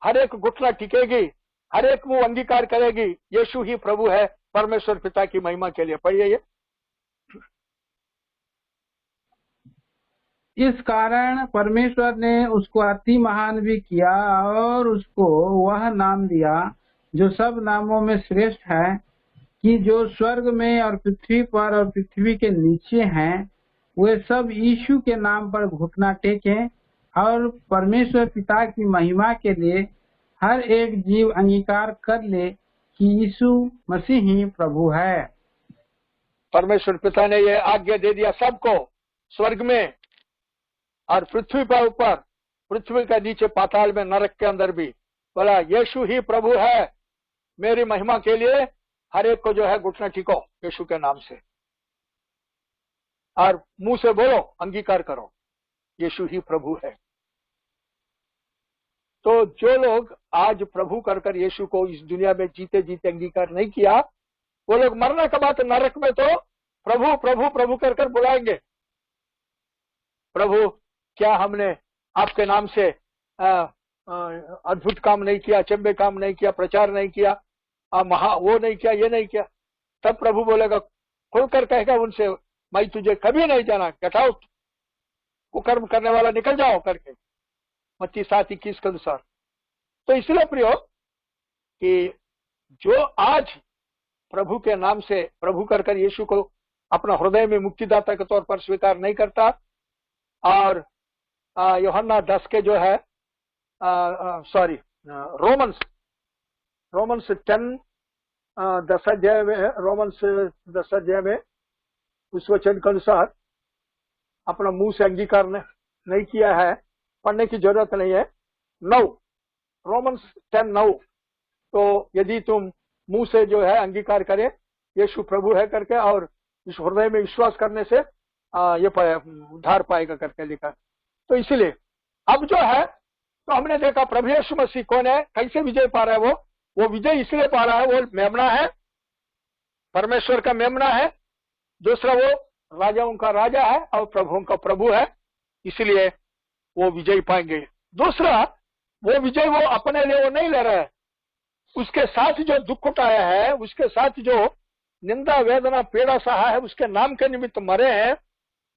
हर एक घुटना टिकेगी, हर एक मुंह अंगीकार करेगी, यीशु ही प्रभु है, परमेश्वर पिता की महिमा के लिए। पढ़िए ये। इस कारण परमेश्वर ने उसको अति महान भी किया और उसको वह नाम दिया जो सब नामों में श्रेष्ठ है, कि जो स्वर्ग में और पृथ्वी पर और पृथ्वी के नीचे हैं वे सब यीशु के नाम पर घुटना टेकें और परमेश्वर पिता की महिमा के लिए हर एक जीव अंगीकार कर ले कि यीशु मसीह ही प्रभु है। परमेश्वर पिता ने यह आज्ञा दे दिया सबको, स्वर्ग में और पृथ्वी पर ऊपर, पृथ्वी के नीचे पाताल में, नरक के अंदर भी, बोला यीशु ही प्रभु है, मेरी महिमा के लिए हर एक को जो है घुटना टिको यीशु के नाम से, और मुंह से बोलो, अंगीकार करो, यीशु ही प्रभु है। तो जो लोग आज प्रभु कर कर यीशु को इस दुनिया में जीते जीते अंगीकार नहीं किया, वो लोग मरने के बाद नरक में तो प्रभु प्रभु प्रभु कर कर बुलाएंगे, प्रभु क्या हमने आपके नाम से अद्भुत काम नहीं किया, चंबे काम नहीं किया, प्रचार नहीं किया, वो नहीं किया, ये नहीं किया। तब प्रभु बोलेगा, खुलकर कहेगा उनसे, मैं तुझे कभी नहीं जाना, गेट आउट, कुकर्म करने वाला निकल जाओ करके, मत्ती 7:21 के अनुसार। तो इसलिए प्रियो कि जो आज प्रभु के नाम से प्रभु कर कर यीशु को अपना हृदय में मुक्तिदाता के तौर पर स्वीकार नहीं करता, और यूहन्ना 10 के जो है रोमन्स 10 अध्याय में, रोमन्स 10 अध्याय में उस वचन के अनुसार अपना मुंह से अंगीकार नहीं किया है, पढ़ने की जरूरत नहीं है। 9 रोमन्स 10:9, तो यदि तुम मुंह से जो है अंगीकार करे यीशु प्रभु है करके और इस हृदय में विश्वास करने से ये उद्धार पाएगा करके लिखा। तो इसलिए अब जो है, तो हमने देखा प्रभु यीशु मसीह कौन है, कैसे विजय पा रहा है। वो विजय इसलिए पा रहा है, वो मेमना है, परमेश्वर का मेमना है। दूसरा वो राजाओं का राजा है और प्रभुओं का प्रभु है, इसलिए वो विजय पाएंगे। दूसरा वो विजय वो अपने लिए वो नहीं ले रहा है, उसके साथ जो दुख उठाया है, उसके साथ जो निंदा वेदना पीड़ा सहा है, उसके नाम के निमित्त मरे हैं,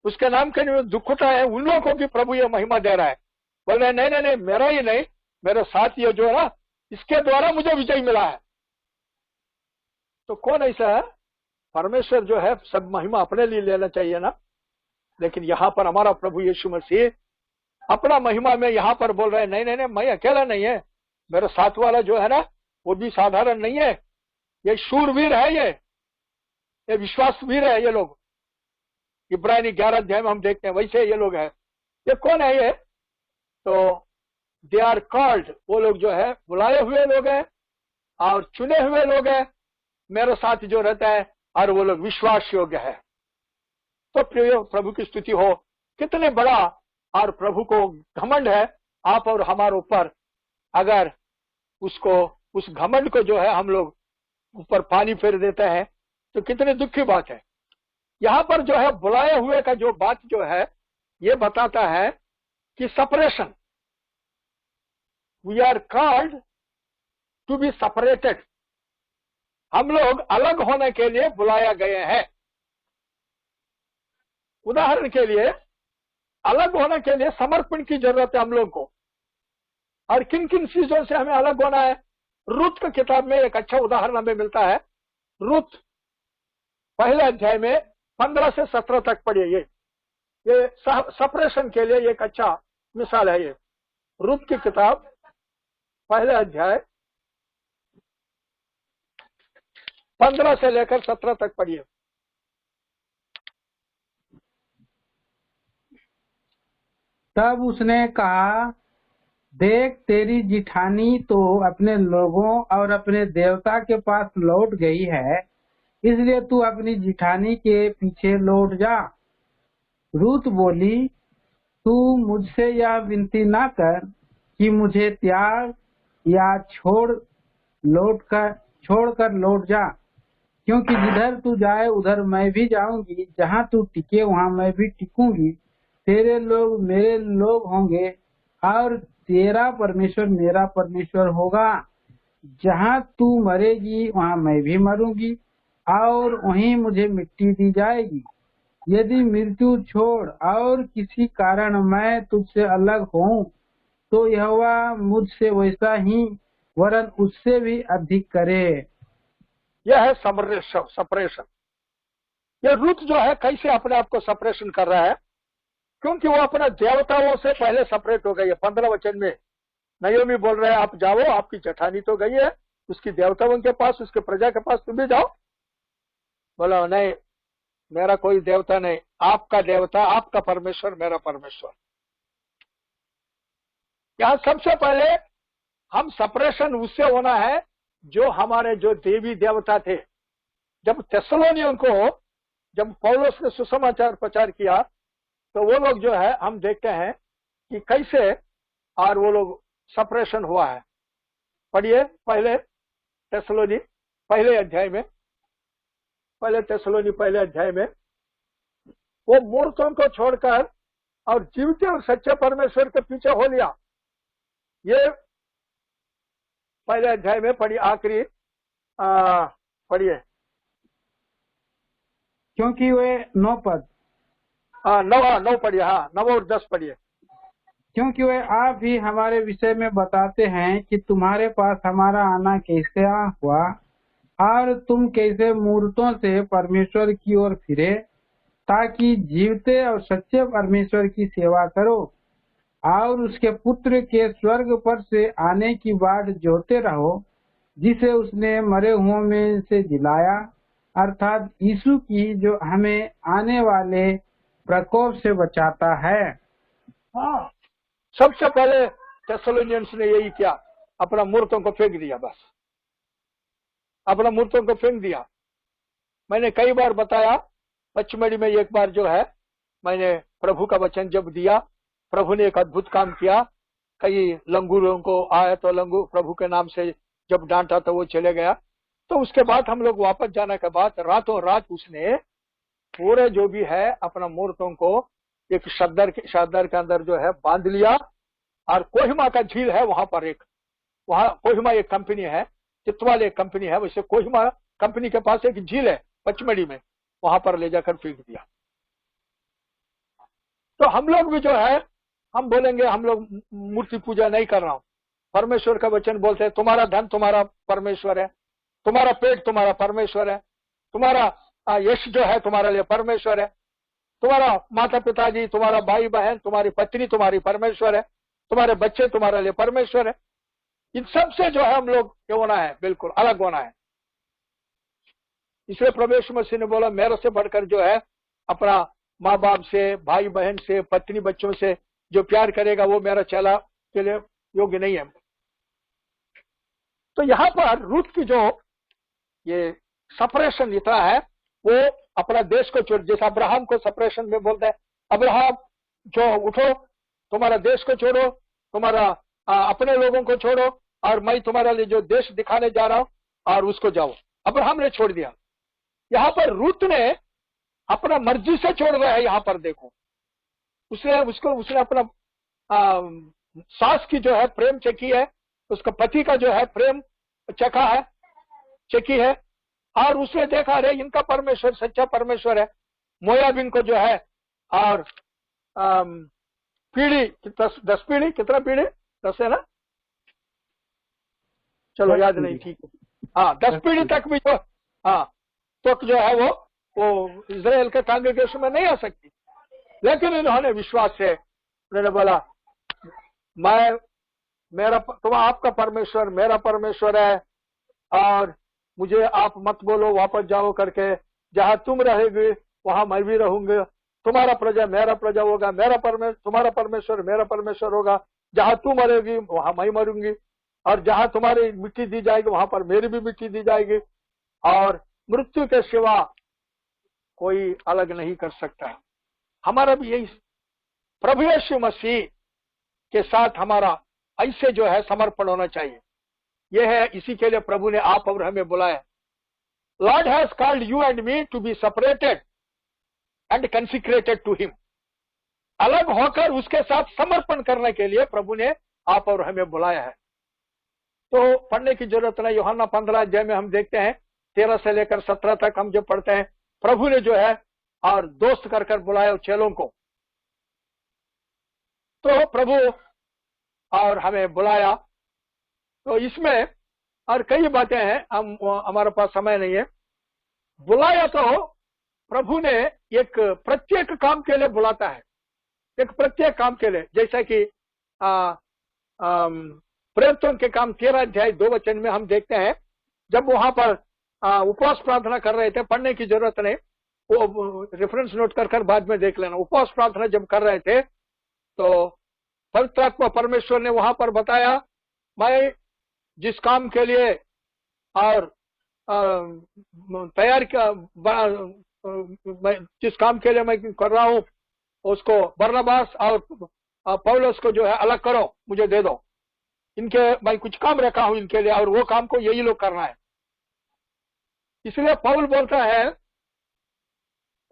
उसके नाम के निमित्त दुख उठाए हैं, उन लोगों को भी प्रभु ये महिमा दे रहा है। बोल रहे नहीं नहीं नहीं, मेरा ही नहीं, मेरे साथ ये जो है ना, इसके द्वारा मुझे विजय मिला है। तो कौन ऐसा है? परमेश्वर जो है सब महिमा अपने लिए लेना चाहिए ना, लेकिन यहाँ पर हमारा प्रभु यीशु मसीह अपना महिमा में यहाँ पर बोल रहे हैं नहीं नहीं नहीं, मैं अकेला नहीं है, मेरा साथ वाला जो है ना वो भी साधारण नहीं है, ये शूरवीर है, ये विश्वासवीर है। ये लोग इब्रानी 11 अध्याय में हम देखते हैं वैसे ये लोग हैं। ये कौन है ये? तो दे आर कॉल्ड, वो लोग जो है बुलाए हुए लोग हैं और चुने हुए लोग हैं, मेरे साथ जो रहता है, और वो लोग विश्वास योग्य है। तो प्रिय प्रभु की स्तुति हो, कितने बड़ा और प्रभु को घमंड है आप और हमारे ऊपर, अगर उसको, उस घमंड को जो है हम लोग ऊपर पानी फेर देते हैं, तो कितनी दुख की बात है। यहाँ पर जो है बुलाए हुए का जो बात जो है ये बताता है कि separation, we are called to be separated, हम लोग अलग होने के लिए बुलाया गए हैं। उदाहरण के लिए अलग होने के लिए समर्पण की जरूरत है हम लोग को, और किन किन चीजों से हमें अलग होना है। रूत की किताब में एक अच्छा उदाहरण हमें मिलता है। रूत पहले अध्याय में 15 से 17 तक पढ़िए। ये सेपरेशन के लिए एक अच्छा मिसाल है। ये रूत की किताब पहले अध्याय 15 से लेकर 17 तक पढ़िए। तब उसने कहा, देख तेरी जिठानी तो अपने लोगों और अपने देवता के पास लौट गई है, इसलिए तू अपनी जिठानी के पीछे लौट जा। रूत बोली, तू मुझसे यह विनती ना कर कि मुझे त्याग या छोड़कर लौट जा, क्योंकि जिधर तू जाए उधर मैं भी जाऊंगी, जहाँ तू टिके वहाँ मैं भी टिकूंगी। तेरे लोग मेरे लोग होंगे और तेरा परमेश्वर मेरा परमेश्वर होगा। जहाँ तू मरेगी वहाँ मैं भी मरूंगी और वहीं मुझे मिट्टी दी जाएगी। यदि मृत्यु छोड़ और किसी कारण मैं तुझसे अलग हूँ, तो यहोवा मुझसे वैसा ही वरन उससे भी अधिक करे। यह है सेपरेशन। ये रूत जो है कैसे अपने आप को सेपरेशन कर रहा है, क्योंकि वो अपने देवताओं से पहले सेपरेट हो गई है। 15 वचन में नयोमी बोल रहे हैं, आप जाओ, आपकी जेठानी तो गई है उसकी देवताओं के पास, उसके प्रजा के पास, तुम भी जाओ। बोला नहीं, मेरा कोई देवता नहीं, आपका देवता, आपका परमेश्वर मेरा परमेश्वर। यहां सबसे पहले हम सेपरेशन उससे होना है जो हमारे जो देवी देवता थे। जब थिस्सलुनीयों को जब पौलुस ने सुसमाचार प्रचार किया, तो वो लोग जो है हम देखते हैं कि कैसे और वो लोग सेपरेशन हुआ है। पढ़िए पहले थिस्सलुनी पहले अध्याय में, पहले थिस्सलुनी पहले अध्याय में वो मूर्तों को छोड़कर और जीवते और सच्चे परमेश्वर के पीछे हो लिया। ये पहले अध्याय में पढ़िए, आखिरी पढ़िए, क्योंकि वे 9 पद, 9 पढ़िए, हाँ 9 और 10 पढ़िए। क्योंकि वे आप ही हमारे विषय में बताते हैं कि तुम्हारे पास हमारा आना कैसे हुआ और तुम कैसे मूर्तों से परमेश्वर की ओर फिरे, ताकि जीवते और सच्चे परमेश्वर की सेवा करो और उसके पुत्र के स्वर्ग पर से आने की बाट जोते रहो, जिसे उसने मरे हुओं में से जिलाया, अर्थात यीशु की, जो हमें आने वाले प्रकोप से बचाता है। हाँ, सबसे पहले थिस्सलुनीयंस ने यही किया, अपना मूर्तों को फेंक दिया। बस अपना मूर्तों को फेंक दिया। मैंने कई बार बताया, पचमढ़ी में एक बार जो है मैंने प्रभु का वचन जब दिया, प्रभु ने एक अद्भुत काम किया। कई लंगूरों को आया तो लंगूर प्रभु के नाम से जब डांटा तो वो चले गया। तो उसके बाद हम लोग वापस जाने के बाद रातों रात उसने पूरे जो भी है अपना मूर्तों को एक शद्दर के अंदर जो है बांध लिया। और कोहिमा का झील है वहां पर, वहां कोहिमा एक कंपनी है, चितवाल एक कंपनी है, वैसे कोहिमा कंपनी के पास एक झील है पचमढ़ी में, वहां पर ले जाकर फेंक दिया। तो हम लोग भी जो है हम बोलेंगे हम लोग मूर्ति पूजा नहीं कर रहा हूं। परमेश्वर का वचन बोलते हैं तुम्हारा धन तुम्हारा परमेश्वर है, तुम्हारा पेट तुम्हारा परमेश्वर है, तुम्हारा यश जो है तुम्हारे लिए परमेश्वर है, तुम्हारा माता पिताजी, तुम्हारा भाई बहन, तुम्हारी पत्नी तुम्हारी परमेश्वर है, तुम्हारे बच्चे तुम्हारे लिए परमेश्वर है। इन सब से जो है हम लोग ये होना है, बिल्कुल अलग होना है। इसलिए प्रभु यीशु मसीह ने बोला मेरे से बढ़कर जो है अपना माँ बाप से, भाई बहन से, पत्नी बच्चों से जो प्यार करेगा वो मेरा चेला के लिए योग्य नहीं है। तो यहाँ पर रूत की जो ये सेपरेशन इतना है, वो अपना देश को छोड़, जैसे अब्राहम को सेपरेशन में बोलता है, अब्राहम जो उठो तुम्हारा देश को छोड़ो, तुम्हारा अपने लोगों को छोड़ो और मैं तुम्हारे लिए जो देश दिखाने जा रहा हूं और उसको जाओ। अब्राहम ने छोड़ दिया। यहाँ पर रूत ने अपना मर्जी से छोड़ रहा है। यहाँ पर देखो, उसने अपना सास की जो है प्रेम चकी है, उसका पति का जो है प्रेम चकी है, और उसने देखा रे इनका परमेश्वर सच्चा परमेश्वर है। मोयाबिन को जो है, और पीढ़ी 10 पीढ़ी, कितना पीढ़ी 10 है ना, चलो याद नहीं, ठीक है, हाँ 10 पीढ़ी तक भी जो, हाँ तो जो है वो इजराइल के कांग्रेगेशन में नहीं आ सकती। लेकिन इन्होंने विश्वास से उन्होंने बोला आपका परमेश्वर मेरा परमेश्वर है, और मुझे आप मत बोलो वापस जाओ करके, जहां तुम रहेगी वहां मैं भी रहूंगा, तुम्हारा प्रजा मेरा प्रजा होगा, तुम्हारा परमेश्वर मेरा परमेश्वर होगा, जहां तू मरेगी वहां मैं मरूंगी, और जहां तुम्हारी मिट्टी दी जाएगी वहां पर मेरी भी मिट्टी दी जाएगी, और मृत्यु के सिवा कोई अलग नहीं कर सकता। हमारा भी यही प्रभु यीशु मसीह के साथ हमारा ऐसे जो है समर्पण होना चाहिए। यह है, इसी के लिए प्रभु ने आप और हमें बुलाया। Lord has called you and me to be separated and consecrated to him. अलग होकर उसके साथ समर्पण करने के लिए प्रभु ने आप और हमें बुलाया है। तो पढ़ने की जरूरत नहीं। यूहन्ना 15 अध्याय में हम देखते हैं 13 से लेकर 17 तक हम जो पढ़ते हैं, प्रभु ने जो है और दोस्त कर बुलाया चेलों को। तो प्रभु और हमें बुलाया। तो इसमें और कई बातें हैं, हमारे पास समय नहीं है। बुलाया तो प्रभु ने एक प्रत्येक काम के लिए बुलाता है, एक प्रत्येक काम के लिए। जैसा कि प्रेरितों के काम 13 अध्याय 2 वचन में हम देखते हैं, जब वहां पर उपवास प्रार्थना कर रहे थे, पढ़ने की जरूरत नहीं, वो रेफरेंस नोट कर बाद में देख लेना। उपवास प्रार्थना जब कर रहे थे तो पवित्र आत्मा परमेश्वर ने वहां पर बताया, मैं जिस काम के लिए और तैयार जिस काम के लिए मैं कर रहा हूं, उसको बरनबास और पौलुस को जो है अलग करो, मुझे दे दो। इनके मैं कुछ काम रखा हूं इनके लिए, और वो काम को यही लोग करना है। इसलिए पौल बोलता है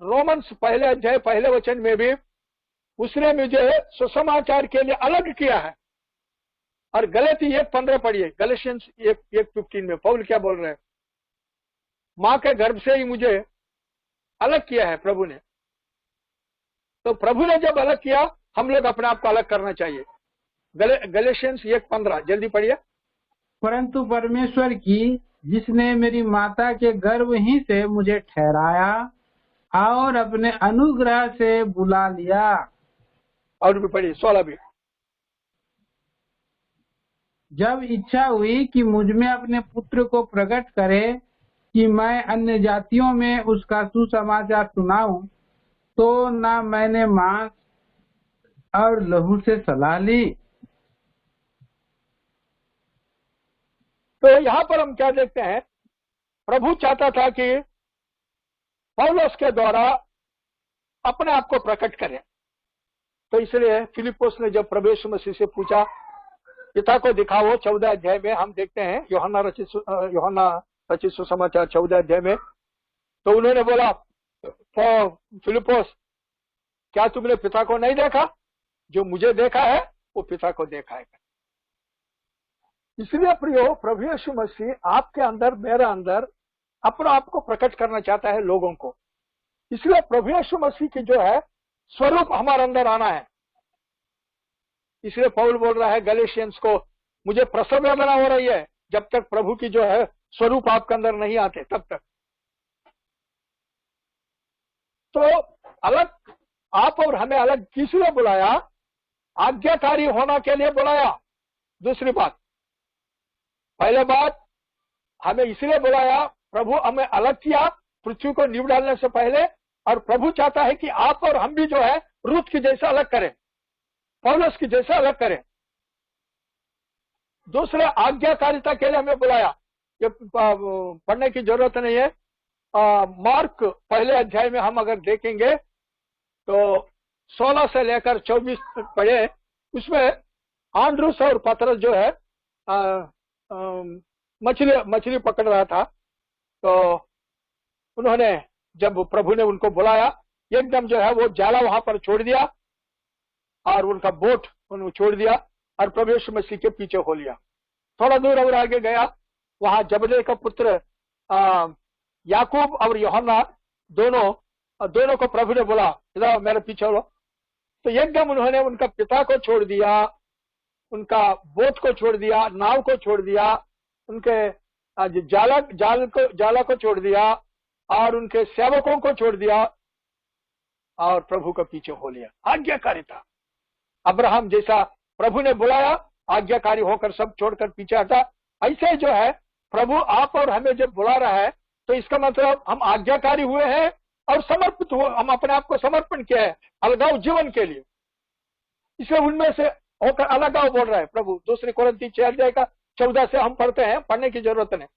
रोमन्स 1 अध्याय 1 वचन में भी, उसने मुझे सुसमाचार के लिए अलग किया है। और गलती 1:15 पढ़िए, गलेशियंस 1:15 में पौल क्या बोल रहे हैं, मां के गर्भ से ही मुझे अलग किया है प्रभु ने। तो प्रभु ने जब अलग किया, हम लोग अपने आप को अलग करना चाहिए। गलेशियंस 1:15 जल्दी पढ़िए। परंतु परमेश्वर की, जिसने मेरी माता के गर्भ ही से मुझे ठहराया और अपने अनुग्रह से बुला लिया। और भी पढ़िए 16 भी। जब इच्छा हुई कि मुझ में अपने पुत्र को प्रकट करे कि मैं अन्य जातियों में उसका सुसमाचार सुनाऊं, तो ना मैंने मांस और लहू से सलाह ली। तो यहाँ पर हम क्या देखते हैं, प्रभु चाहता था कि पौलुस के द्वारा अपने आप को प्रकट करें। तो इसलिए फिलिप्पुस ने जब प्रभु यीशु मसीह से पूछा, पिता को दिखाओ, 14 अध्याय में हम देखते हैं, यूहन्ना रचित सुसमाचार 14 अध्याय में। तो उन्होंने बोला, फिलिप्पुस, क्या तुमने पिता को नहीं देखा? जो मुझे देखा है वो पिता को देखा है। इसलिए प्रियो, प्रभु यीशु मसीह आपके अंदर, मेरे अंदर अपने आप को प्रकट करना चाहता है लोगों को। इसलिए प्रभु यीशु मसीह की जो है स्वरूप हमारे अंदर आना है। इसलिए पौल बोल रहा है गलेशियंस को, मुझे प्रसव वेदना हो रही है जब तक प्रभु की जो है स्वरूप आपके अंदर नहीं आते, तब तक। तो अलग आप और हमें अलग किस लिए बुलाया? आज्ञाकारी होना के लिए बुलाया। दूसरी बात, पहले बात, हमें इसलिए बुलाया, प्रभु हमें अलग किया पृथ्वी को नींव डालने से पहले, और प्रभु चाहता है कि आप और हम भी जो है रूत की जैसा अलग करें, पौलुस की जैसा अलग करें। दूसरे, आज्ञाकारिता के लिए हमें बुलाया। ये पढ़ने की जरूरत नहीं है। मार्क 1 अध्याय में हम अगर देखेंगे तो 16 से लेकर 24 तक पढ़े, उसमें आंद्रुस और पतरस जो है मछली पकड़ रहा था। तो उन्होंने, जब प्रभु ने उनको बुलाया, एकदम जो है वो जाला वहां पर छोड़ दिया और उनका बोट उन्होंने छोड़ दिया और प्रभु यीशु मसीह के पीछे हो लिया। थोड़ा दूर और आगे गया, वहां जबदे का पुत्र याकूब और यूहन्ना दोनों को प्रभु ने बोला, इधर मेरे पीछे हो। तो एकदम उन्होंने उनका पिता को छोड़ दिया, उनका बोट को छोड़ दिया, नाव को छोड़ दिया, उनके जाला को छोड़ दिया और उनके सेवकों को छोड़ दिया और प्रभु का पीछे हो लिया। आज्ञाकारिता। अब्राहम जैसा प्रभु ने बुलाया, आज्ञाकारी होकर सब छोड़कर पीछे हटा। ऐसे जो है प्रभु आप और हमें जब बुला रहा है तो इसका मतलब हम आज्ञाकारी हुए हैं और समर्पित हुए, हम अपने आप को समर्पण किया है अलगाव जीवन के लिए। इसलिए उनमें से होकर अलगाव बोल रहा है प्रभु। दूसरी कोरिन्थी 6 अध्याय का 14 से हम पढ़ते हैं, पढ़ने की जरूरत नहीं।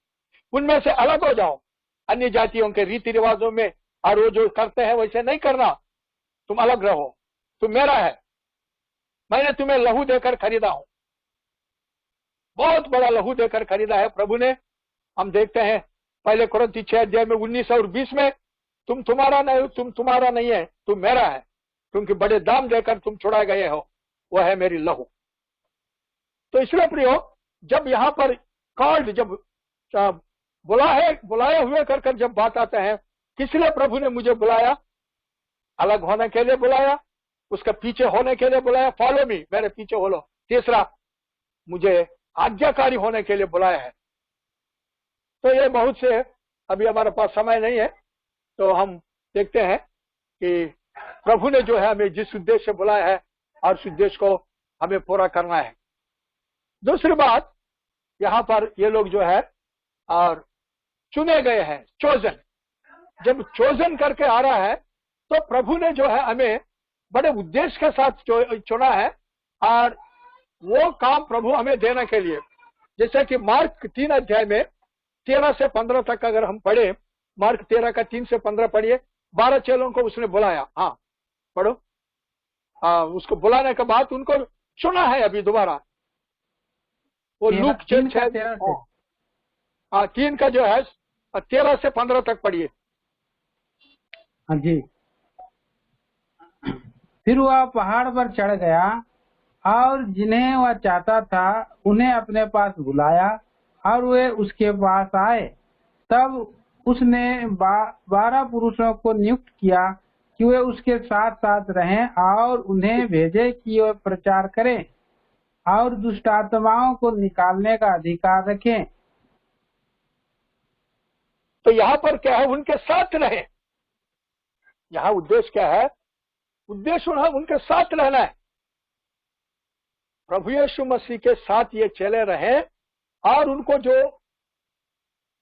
उनमें से अलग हो जाओ, अन्य जातियों के रीति रिवाजों में और वो जो करते हैं वैसे नहीं करना। तुम अलग रहो, तुम मेरा है, मैंने तुम्हें लहू देकर खरीदा हूं। बहुत बड़ा लहू देकर खरीदा है प्रभु ने। हम देखते हैं पहले कोरिन्थी 6 अध्याय में 19 और 20 में, तुम तुम्हारा नहीं है, तुम मेरा है, क्योंकि बड़े दाम देकर तुम छुड़ाए गए हो, वह है मेरी लहू। तो इसलिए प्रियो, जब यहाँ पर कॉल्ड, जब बुलाए हुए कर जब बात आता है, किस लिए प्रभु ने मुझे बुलाया? अलग होने के लिए बुलाया, उसका पीछे होने के लिए बुलाया, फॉलो मी, मेरे पीछे हो लो। तीसरा, मुझे आज्ञाकारी होने के लिए बुलाया है। तो ये बहुत से, अभी हमारे पास समय नहीं है, तो हम देखते हैं कि प्रभु ने जो है हमें जिस उद्देश्य से बुलाया है और उस उद्देश्य को हमें पूरा करना है। दूसरी बात, यहाँ पर ये लोग जो है और चुने गए हैं, चोजन। जब चोजन करके आ रहा है तो प्रभु ने जो है हमें बड़े उद्देश्य के साथ चुना है और वो काम प्रभु हमें देने के लिए। जैसे कि मार्क 3 अध्याय में 13 से 15 तक अगर हम पढ़े, मार्क 13 का 3 से 15 पढ़िए। 12 चेलों को उसने बुलाया, हाँ पढ़ो। उसको बुलाने के बाद उनको चुना है अभी दोबारा। वो लूक 3 का जो है 13 से 15 तक पढ़िए। हाँ जी। फिर वह पहाड़ पर चढ़ गया और जिन्हें वह चाहता था उन्हें अपने पास बुलाया और वे उसके पास आए। तब उसने 12 पुरुषों को नियुक्त किया कि वे उसके साथ साथ रहें और उन्हें भेजे कि वे प्रचार करें और दुष्ट आत्माओं को निकालने का अधिकार रखें। तो यहाँ पर क्या है? उनके साथ रहे। यहाँ उद्देश्य क्या है? उद्देश्य उनके साथ रहना है। प्रभु यीशु मसीह के साथ ये चले रहे और उनको जो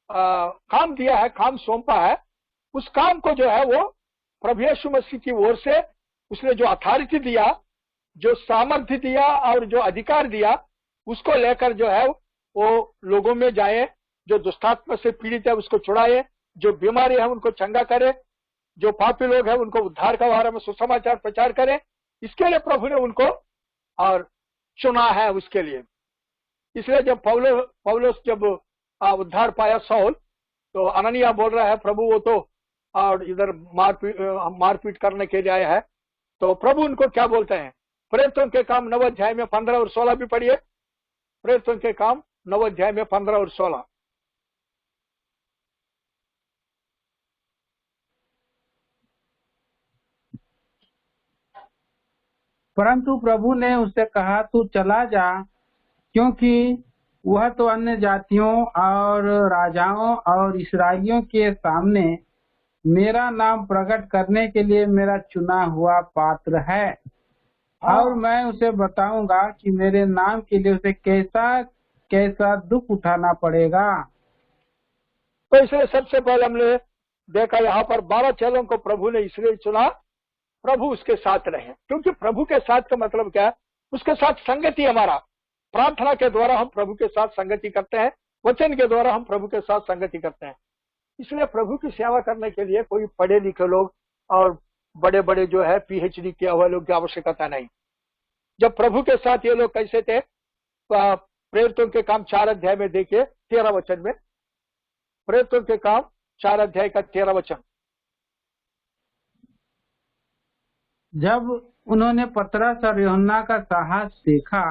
काम दिया है, काम सौंपा है, उस काम को जो है वो प्रभु यीशु मसीह की ओर से उसने जो अथॉरिटी दिया, जो सामर्थ्य दिया और जो अधिकार दिया, उसको लेकर जो है वो लोगों में जाए, जो दुष्टात्मा से पीड़ित है उसको छुड़ाए, जो बीमारी है उनको चंगा करे, जो पापी लोग हैं उनको उद्धार का बारे में सुसमाचार प्रचार करें। इसके लिए प्रभु ने उनको और चुना है उसके लिए। इसलिए जब पौलुस जब उद्धार पाया सौल, तो अननिया बोल रहा है प्रभु वो तो और इधर मारपीट करने के लिए आया है। तो प्रभु उनको क्या बोलते हैं? प्रेरितों के काम 9 अध्याय में 15 और 16 भी पढ़िए। प्रेरितों के काम 9 अध्याय में 15 और 16। परंतु प्रभु ने उससे कहा, तू चला जा, क्योंकि वह तो अन्य जातियों और राजाओं और इस्राएलियों के सामने मेरा नाम प्रकट करने के लिए मेरा चुना हुआ पात्र है। और मैं उसे बताऊंगा कि मेरे नाम के लिए उसे कैसा कैसा दुख उठाना पड़ेगा। तो इसलिए सबसे पहले हमने देखा यहाँ पर 12 चेलों को प्रभु ने इसलिए चुना, प्रभु उसके साथ रहे। क्योंकि प्रभु के साथ का मतलब क्या है? उसके साथ संगति। हमारा प्रार्थना के द्वारा हम प्रभु के साथ संगति करते हैं, वचन के द्वारा हम प्रभु के साथ संगति करते हैं। इसलिए प्रभु की सेवा करने के लिए कोई पढ़े लिखे लोग और बड़े बड़े जो है PhD किया हुआ लोग की आवश्यकता नहीं। जब प्रभु के साथ ये लोग कैसे थे? प्रेरितों के काम 4 अध्याय में देखिए 13 वचन में, प्रेरितों के काम 4 अध्याय का 13 वचन। जब उन्होंने पतरस और यूहन्ना का साहस देखा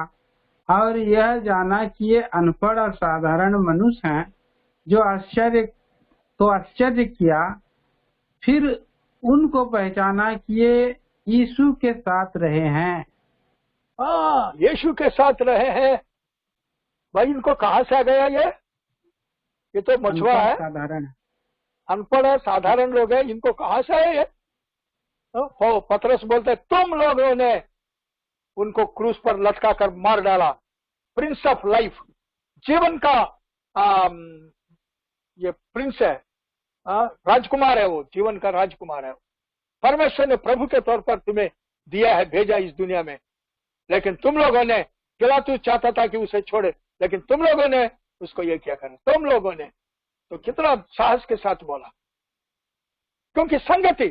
और यह जाना कि ये अनपढ़ और साधारण मनुष्य हैं, जो आश्चर्य किया। फिर उनको पहचाना कि ये यीशु के साथ रहे हैं। हाँ, यीशु के साथ रहे हैं। भाई इनको कहाँ से आ गया ये तो मछुआ है, साधारण अनपढ़ है, साधारण लोग हैं, इनको कहाँ से आए ये? तो पतरस बोलते तुम लोगों ने उनको क्रूस पर लटका कर मार डाला। प्रिंस ऑफ लाइफ, जीवन का ये प्रिंस है, राजकुमार है, वो जीवन का राजकुमार है। परमेश्वर ने प्रभु के तौर पर तुम्हें दिया है, भेजा इस दुनिया में, लेकिन तुम लोगों ने, पिलातुस चाहता था कि उसे छोड़े, लेकिन तुम लोगों ने उसको ये क्या करा, तुम लोगों ने। तो कितना साहस के साथ बोला, क्योंकि संगति,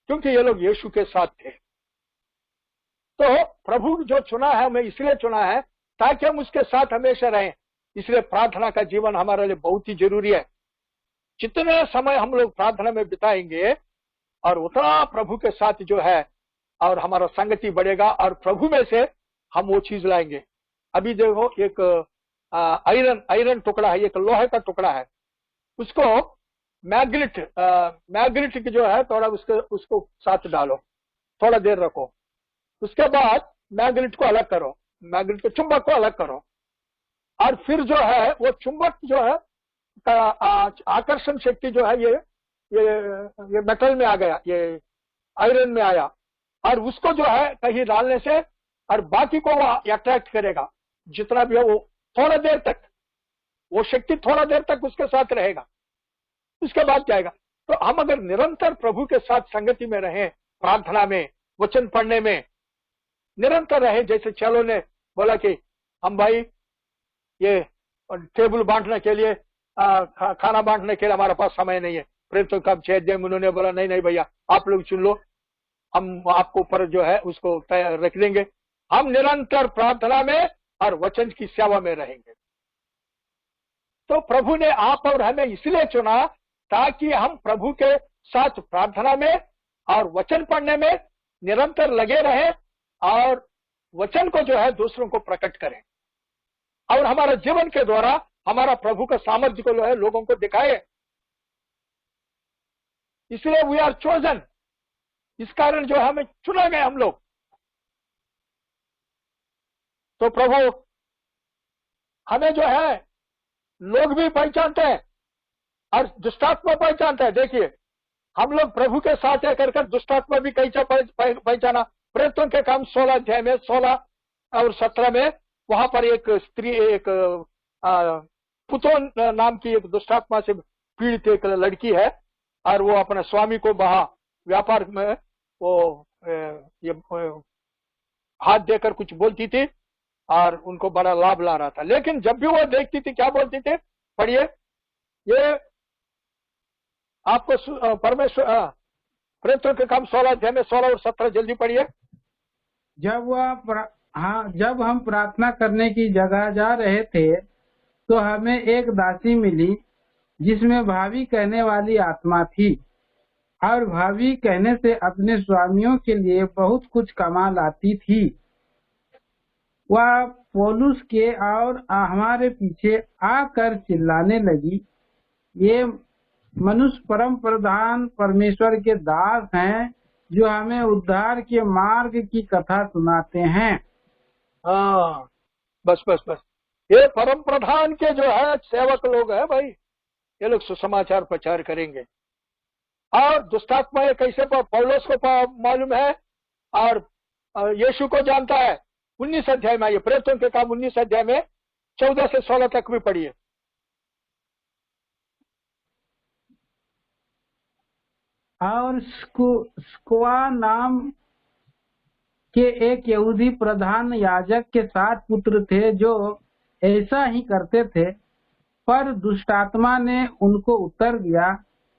क्योंकि ये लोग यीशु के साथ थे। तो प्रभु जो चुना है, हमें इसलिए चुना है ताकि हम उसके साथ हमेशा रहें। इसलिए प्रार्थना का जीवन हमारे लिए बहुत ही जरूरी है। जितने समय हम लोग प्रार्थना में बिताएंगे और उतना प्रभु के साथ जो है और हमारा संगति बढ़ेगा और प्रभु में से हम वो चीज लाएंगे। अभी देखो एक आयरन टुकड़ा है, एक लोहे का टुकड़ा है, उसको मैग्नेट की जो है थोड़ा उसको साथ डालो, थोड़ा देर रखो, उसके बाद मैग्नेट को अलग करो, मैग्नेट के चुंबक को अलग करो, और फिर जो है वो चुंबक जो है आकर्षण शक्ति जो है ये मेटल में आ गया, ये आयरन में आया, और उसको जो है कहीं डालने से और बाकी को वो अट्रैक्ट करेगा। जितना भी है वो थोड़ा देर तक, वो शक्ति थोड़ा देर तक उसके साथ रहेगा, उसके बाद जाएगा। तो हम अगर निरंतर प्रभु के साथ संगति में रहें, प्रार्थना में, वचन पढ़ने में निरंतर रहे, जैसे चलो ने बोला कि हम भाई ये टेबल बांटने के लिए, खाना बांटने के लिए हमारे पास समय नहीं है, प्रेरितों का 6 अध्याय में उन्होंने बोला नहीं भैया आप लोग चुन लो, हम आपको ऊपर जो है उसको तैयार रख देंगे। हम निरंतर प्रार्थना में और वचन की सेवा में रहेंगे। तो प्रभु ने आप और हमें इसलिए चुना ताकि हम प्रभु के साथ प्रार्थना में और वचन पढ़ने में निरंतर लगे रहें और वचन को जो है दूसरों को प्रकट करें, और हमारा जीवन के द्वारा हमारा प्रभु का सामर्थ्य को जो है लोगों को दिखाए। इसलिए वी आर चोजन, इस कारण जो है हमें चुना गया हम लोग। तो प्रभु हमें जो है लोग भी पहचानते हैं और दुष्टात्मा पहचानते हैं। देखिए हम लोग प्रभु के साथ है कर दुष्टात्मा भी कैसा पहचाना। प्रेरितों के काम 16 अध्याय में 16 और 17 में वहां पर एक स्त्री, एक पुतोन नाम की एक दुष्टात्मा से पीड़ित एक लड़की है, और वो अपने स्वामी को बाहर व्यापार में वो ये हाथ देकर कुछ बोलती थी और उनको बड़ा लाभ ला रहा था। लेकिन जब भी वो देखती थी क्या बोलती थी, पढ़िए, ये आपको परमेश्वर प्रेरितों के काम 16 अध्याय में 16 और 17 जल्दी पढ़िए। जब हम प्रार्थना करने की जगह जा रहे थे तो हमें एक दासी मिली जिसमें भावी कहने वाली आत्मा थी, और भावी कहने से अपने स्वामियों के लिए बहुत कुछ कमा लाती थी। वह पौलुस के और हमारे पीछे आकर चिल्लाने लगी, ये मनुष्य परम प्रधान परमेश्वर के दास हैं जो हमें उद्धार के मार्ग की कथा सुनाते हैं। हाँ, बस ये परम प्रधान के जो है सेवक लोग हैं भाई, ये लोग सुसमाचार प्रचार करेंगे। और दुष्टात्मा ये कैसे पौलुस को मालूम है और यीशु को जानता है। 19 अध्याय में आइए, प्रेरितों के काम 19 अध्याय में 14 से 16 तक भी पढ़िए। और स्क्वा नाम के एक यहूदी प्रधान याजक के 7 पुत्र थे जो ऐसा ही करते थे, पर दुष्टात्मा ने उनको उत्तर दिया,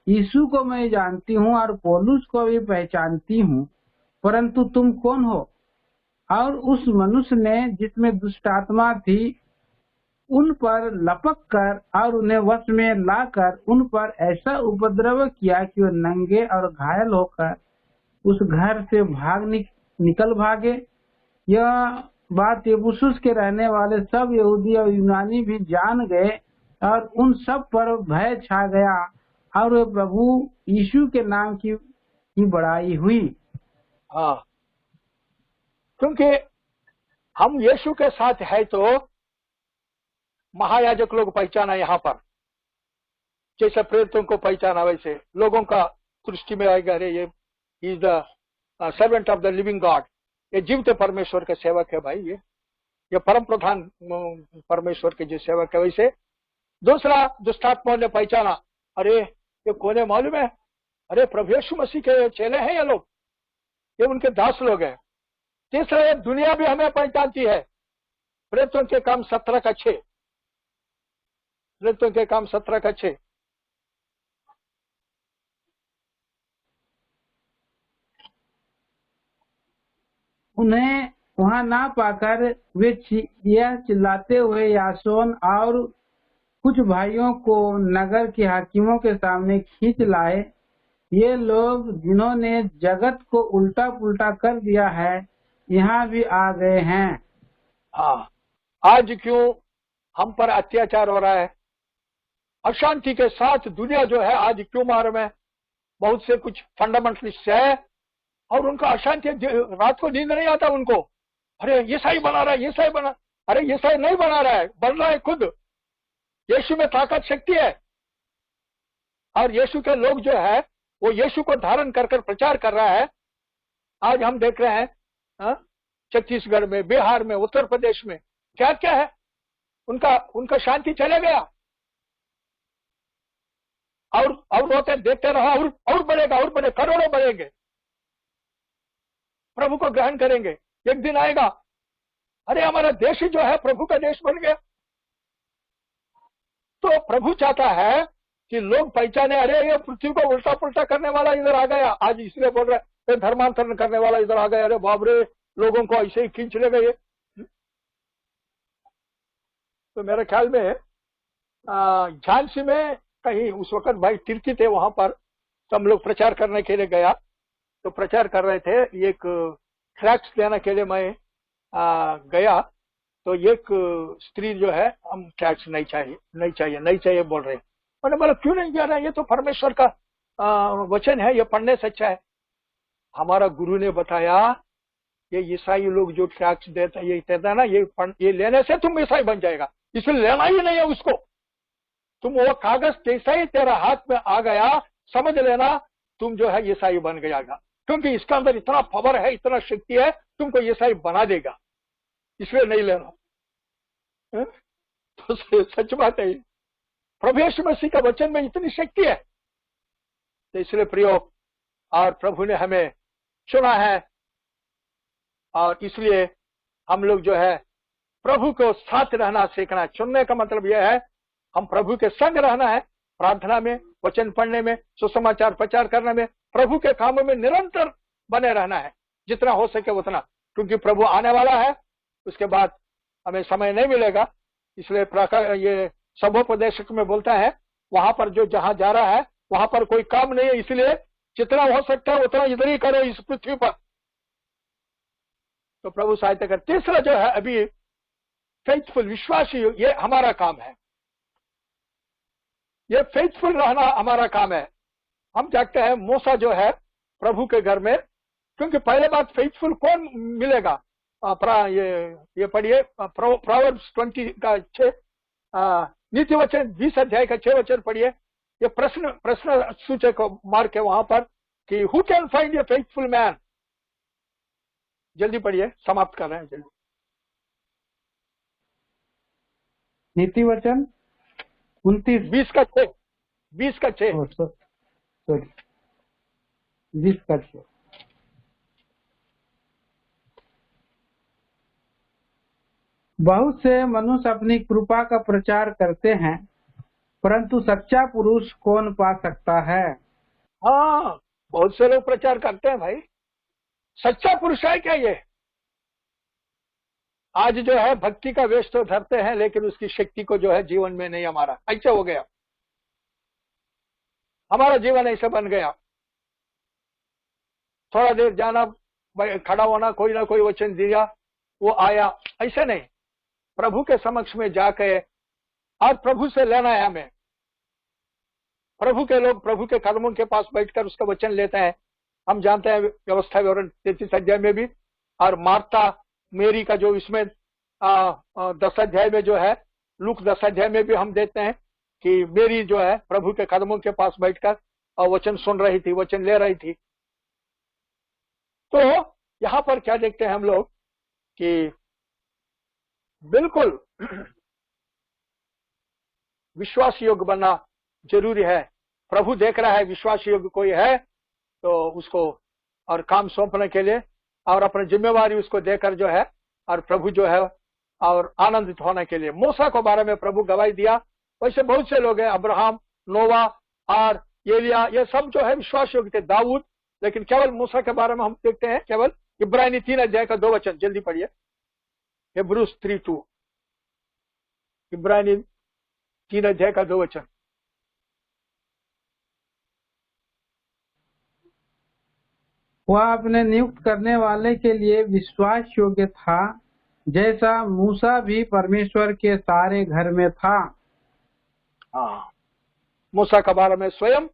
यीशु को मैं जानती हूँ और पौलुस को भी पहचानती हूँ, परंतु तुम कौन हो? और उस मनुष्य ने जिसमें दुष्टात्मा थी उन पर लपक कर और उन्हें वश में लाकर उन पर ऐसा उपद्रव किया कि वो नंगे और घायल होकर उस घर से निकल भागे। यह बात यबूसुस के रहने वाले सब यहूदी और यूनानी भी जान गए और उन सब पर भय छा गया और वे प्रभु यीशु के नाम की बड़ाई हुई। हाँ, क्योंकि हम यीशु के साथ है तो महायाजक लोग पहचाना यहाँ पर, जैसे प्रेरितों को पहचाना वैसे लोगों का दृष्टि में आएगा, अरे ये is the servant of the living God, ये जीवते परमेश्वर के सेवक है भाई, ये परम प्रधान परमेश्वर के जो सेवक है। वैसे दूसरा दुष्टात्माओं ने पहचाना, अरे ये कौन है मालूम है, अरे प्रभु यीशु मसीह के चेले हैं ये लोग, ये उनके दास लोग हैं। तीसरा, ये दुनिया भी हमें पहचानती है। प्रेरितों के काम 17:6, प्रेरितों के काम 17:6। उन्हें वहां ना पाकर वे यह चिल्लाते हुए यासोन और कुछ भाइयों को नगर के हाकिमों के सामने खींच लाए। ये लोग जिन्होंने जगत को उल्टा पुल्टा कर दिया है यहाँ भी आ गए हैं। हाँ, आज क्यों हम पर अत्याचार हो रहा है, अशांति के साथ दुनिया जो है आज क्यों मार में, बहुत से कुछ फंडामेंटलिस्ट है और उनका अशांति, रात को नींद नहीं आता उनको, अरे ये सही बना रहा है, ये सही बना, अरे ये सही नहीं बना रहा है, बन रहा है खुद। यीशु में ताकत शक्ति है और यीशु के लोग जो है वो यीशु को धारण कर प्रचार कर रहा है। आज हम देख रहे हैं छत्तीसगढ़ में, बिहार में, उत्तर प्रदेश में क्या क्या है, उनका शांति चले गया और रोते देखते रहा, और बढ़ेगा, और बढ़े, करोड़ों बढ़ेंगे, प्रभु को ग्रहण करेंगे। एक दिन आएगा, अरे हमारा देश ही जो है प्रभु का देश बन गया। तो प्रभु चाहता है कि लोग पहचाने, अरे ये पृथ्वी को उल्टा पुल्टा करने वाला इधर आ गया, आज इसलिए बोल रहे धर्मांतरण करने वाला इधर आ गया, अरे बाप रे, लोगों को ऐसे ही खींच ले गए। तो मेरे ख्याल में झांसी में कहीं उस वक्त भाई तिर्की थे, वहां पर तो हम लोग प्रचार करने के लिए गया, तो प्रचार कर रहे थे, एक ट्रैक्स देने के लिए मैं गया, तो एक स्त्री जो है, हम टैक्स नहीं चाहिए, नहीं चाहिए, नहीं चाहिए बोल रहे हैं। मैंने बोला क्यों नहीं जा रहा है, ये तो परमेश्वर का वचन है, ये पढ़ने से अच्छा है। हमारा गुरु ने बताया ये ईसाई लोग जो टैक्स देता है, ये कहता है ना, ये लेने से तुम ईसाई बन जाएगा, इसलिए लेना ही नहीं है उसको। तुम वो कागज जैसा ही तेरा हाथ में आ गया, समझ लेना तुम जो है ईसाई बन जाएगा, क्योंकि इसका अंदर इतना पावर है, इतना शक्ति है, तुमको ईसाई बना देगा, इसलिए नहीं लेना। तो सच बात है, प्रभु यीशु मसीह का वचन में इतनी शक्ति है। तो इसलिए प्रयोग, और प्रभु ने हमें चुना है, और इसलिए हम लोग जो है प्रभु को साथ रहना सीखना। चुनने का मतलब यह है हम प्रभु के संग रहना है, प्रार्थना में, वचन पढ़ने में, सुसमाचार प्रचार करने में, प्रभु के कामों में निरंतर बने रहना है, जितना हो सके उतना, क्योंकि प्रभु आने वाला है, उसके बाद हमें समय नहीं मिलेगा। इसलिए ये सभोपदेशक में बोलता है, वहां पर जो जहां जा रहा है वहां पर कोई काम नहीं है, इसलिए जितना हो सकता है उतना इधर ही करो इस पृथ्वी पर। तो प्रभु सहायता कर। तीसरा जो है अभी फेथफुल, विश्वासी, ये हमारा काम है, ये फेथफुल रहना हमारा काम है। हम देखते हैं मूसा जो है प्रभु के घर में, क्योंकि पहले बात फेथफुल कौन मिलेगा, ये पढ़िए प्रोवर्ब्स 20 नीति वचन 20 अध्याय का 6 वचन पढ़िए। ये प्रश्न सूचक मार के वहां पर कि who can find A faithful man. जल्दी पढ़िए, समाप्त कर रहे हैं जल्दी। नीति वचन 29 20 का 6 20 का 6 20 का 6। बहुत से मनुष्य अपनी कृपा का प्रचार करते हैं, परंतु सच्चा पुरुष कौन पा सकता है। हाँ, बहुत से लोग प्रचार करते हैं भाई, सच्चा पुरुष है क्या ये? आज जो है भक्ति का वेश तो धरते हैं, लेकिन उसकी शक्ति को जो है जीवन में नहीं, हमारा ऐसा हो गया, हमारा जीवन ऐसा बन गया। थोड़ा देर जाना, खड़ा होना, कोई ना कोई वचन दिया, वो आया, ऐसा नहीं। प्रभु के समक्ष में जाके और प्रभु से लेना है हमें। प्रभु के लोग प्रभु के कदमों के पास बैठकर उसका वचन लेते हैं। हम जानते हैं व्यवस्था विवरण 33 अध्याय में भी, और मार्ता मेरी का जो इसमें 10 अध्याय में जो है, लूक 10 अध्याय में भी हम देखते हैं कि मेरी जो है प्रभु के कदमों के पास बैठकर और वचन सुन रही थी, वचन ले रही थी। तो यहां पर क्या देखते हैं हम लोग कि बिल्कुल विश्वास योग्य बनना जरूरी है। प्रभु देख रहा है विश्वास योग्य कोई है तो उसको और काम सौंपने के लिए और अपनी जिम्मेवारी उसको देकर जो है, और प्रभु जो है और आनंदित होने के लिए। मूसा के बारे में प्रभु गवाही दिया, वैसे बहुत से लोग हैं, अब्राहम, नोवा और एलिया, ये सब जो है विश्वास योग्य थे, दाऊद। लेकिन केवल मूसा के बारे में हम देखते हैं केवल इब्रानी 3 अध्याय का 2 वचन, जल्दी पढ़िए, हिब्रूस 3:2, इब्रानी 3 अध्याय का 2 वचन। वह अपने नियुक्त करने वाले के लिए विश्वास योग्य था, जैसा मूसा भी परमेश्वर के सारे घर में था। हाँ, मूसा के बारे में स्वयं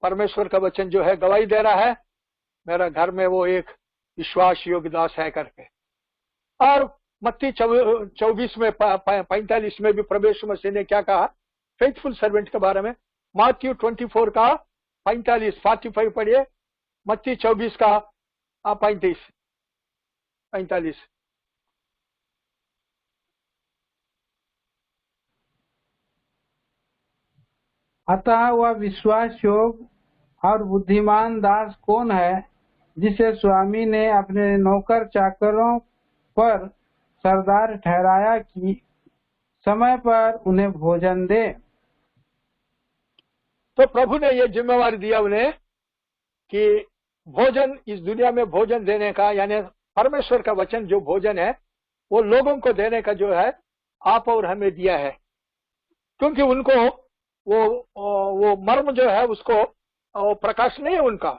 परमेश्वर का वचन जो है गवाही दे रहा है, मेरा घर में वो एक विश्वास योग्य दास है करके। और मत्ती 24 में 45 में भी प्रभु मसीह ने क्या कहा फेथफुल सर्वेंट के बारे में। मैथ्यू 24 का 45 पढ़िए, मत्ती 24 का 45। अतः वह विश्वास योग्य और बुद्धिमान दास कौन है, जिसे स्वामी ने अपने नौकर चाकरों पर सरदार ठहराया कि समय पर उन्हें भोजन दे। तो प्रभु ने यह जिम्मेवारी दिया उन्हें कि भोजन, इस दुनिया में भोजन देने का, यानी परमेश्वर का वचन जो भोजन है वो लोगों को देने का जो है आप और हमें दिया है। क्योंकि उनको वो मर्म जो है उसको प्रकाश नहीं है उनका।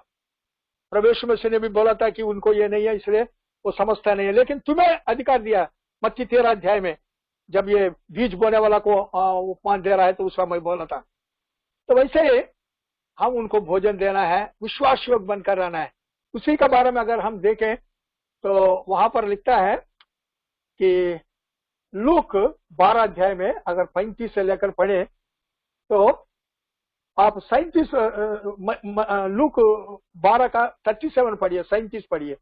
प्रभु मसीह ने भी बोला था कि उनको ये नहीं है, इसलिए वो समझता नहीं है। लेकिन तुम्हें अधिकार दिया, मत्ती 13 अध्याय में जब ये बीज बोने वाला को उपमान दे रहा है तो उस समय बोला था। तो वैसे हम उनको भोजन देना है, विश्वास योग्य बनकर रहना है। उसी के बारे में अगर हम देखें तो वहां पर लिखता है कि लूक 12 अध्याय में अगर 35 से लेकर पढ़े तो आप 37 लूक 12 का 37 पढ़िए, 37 पढ़िए।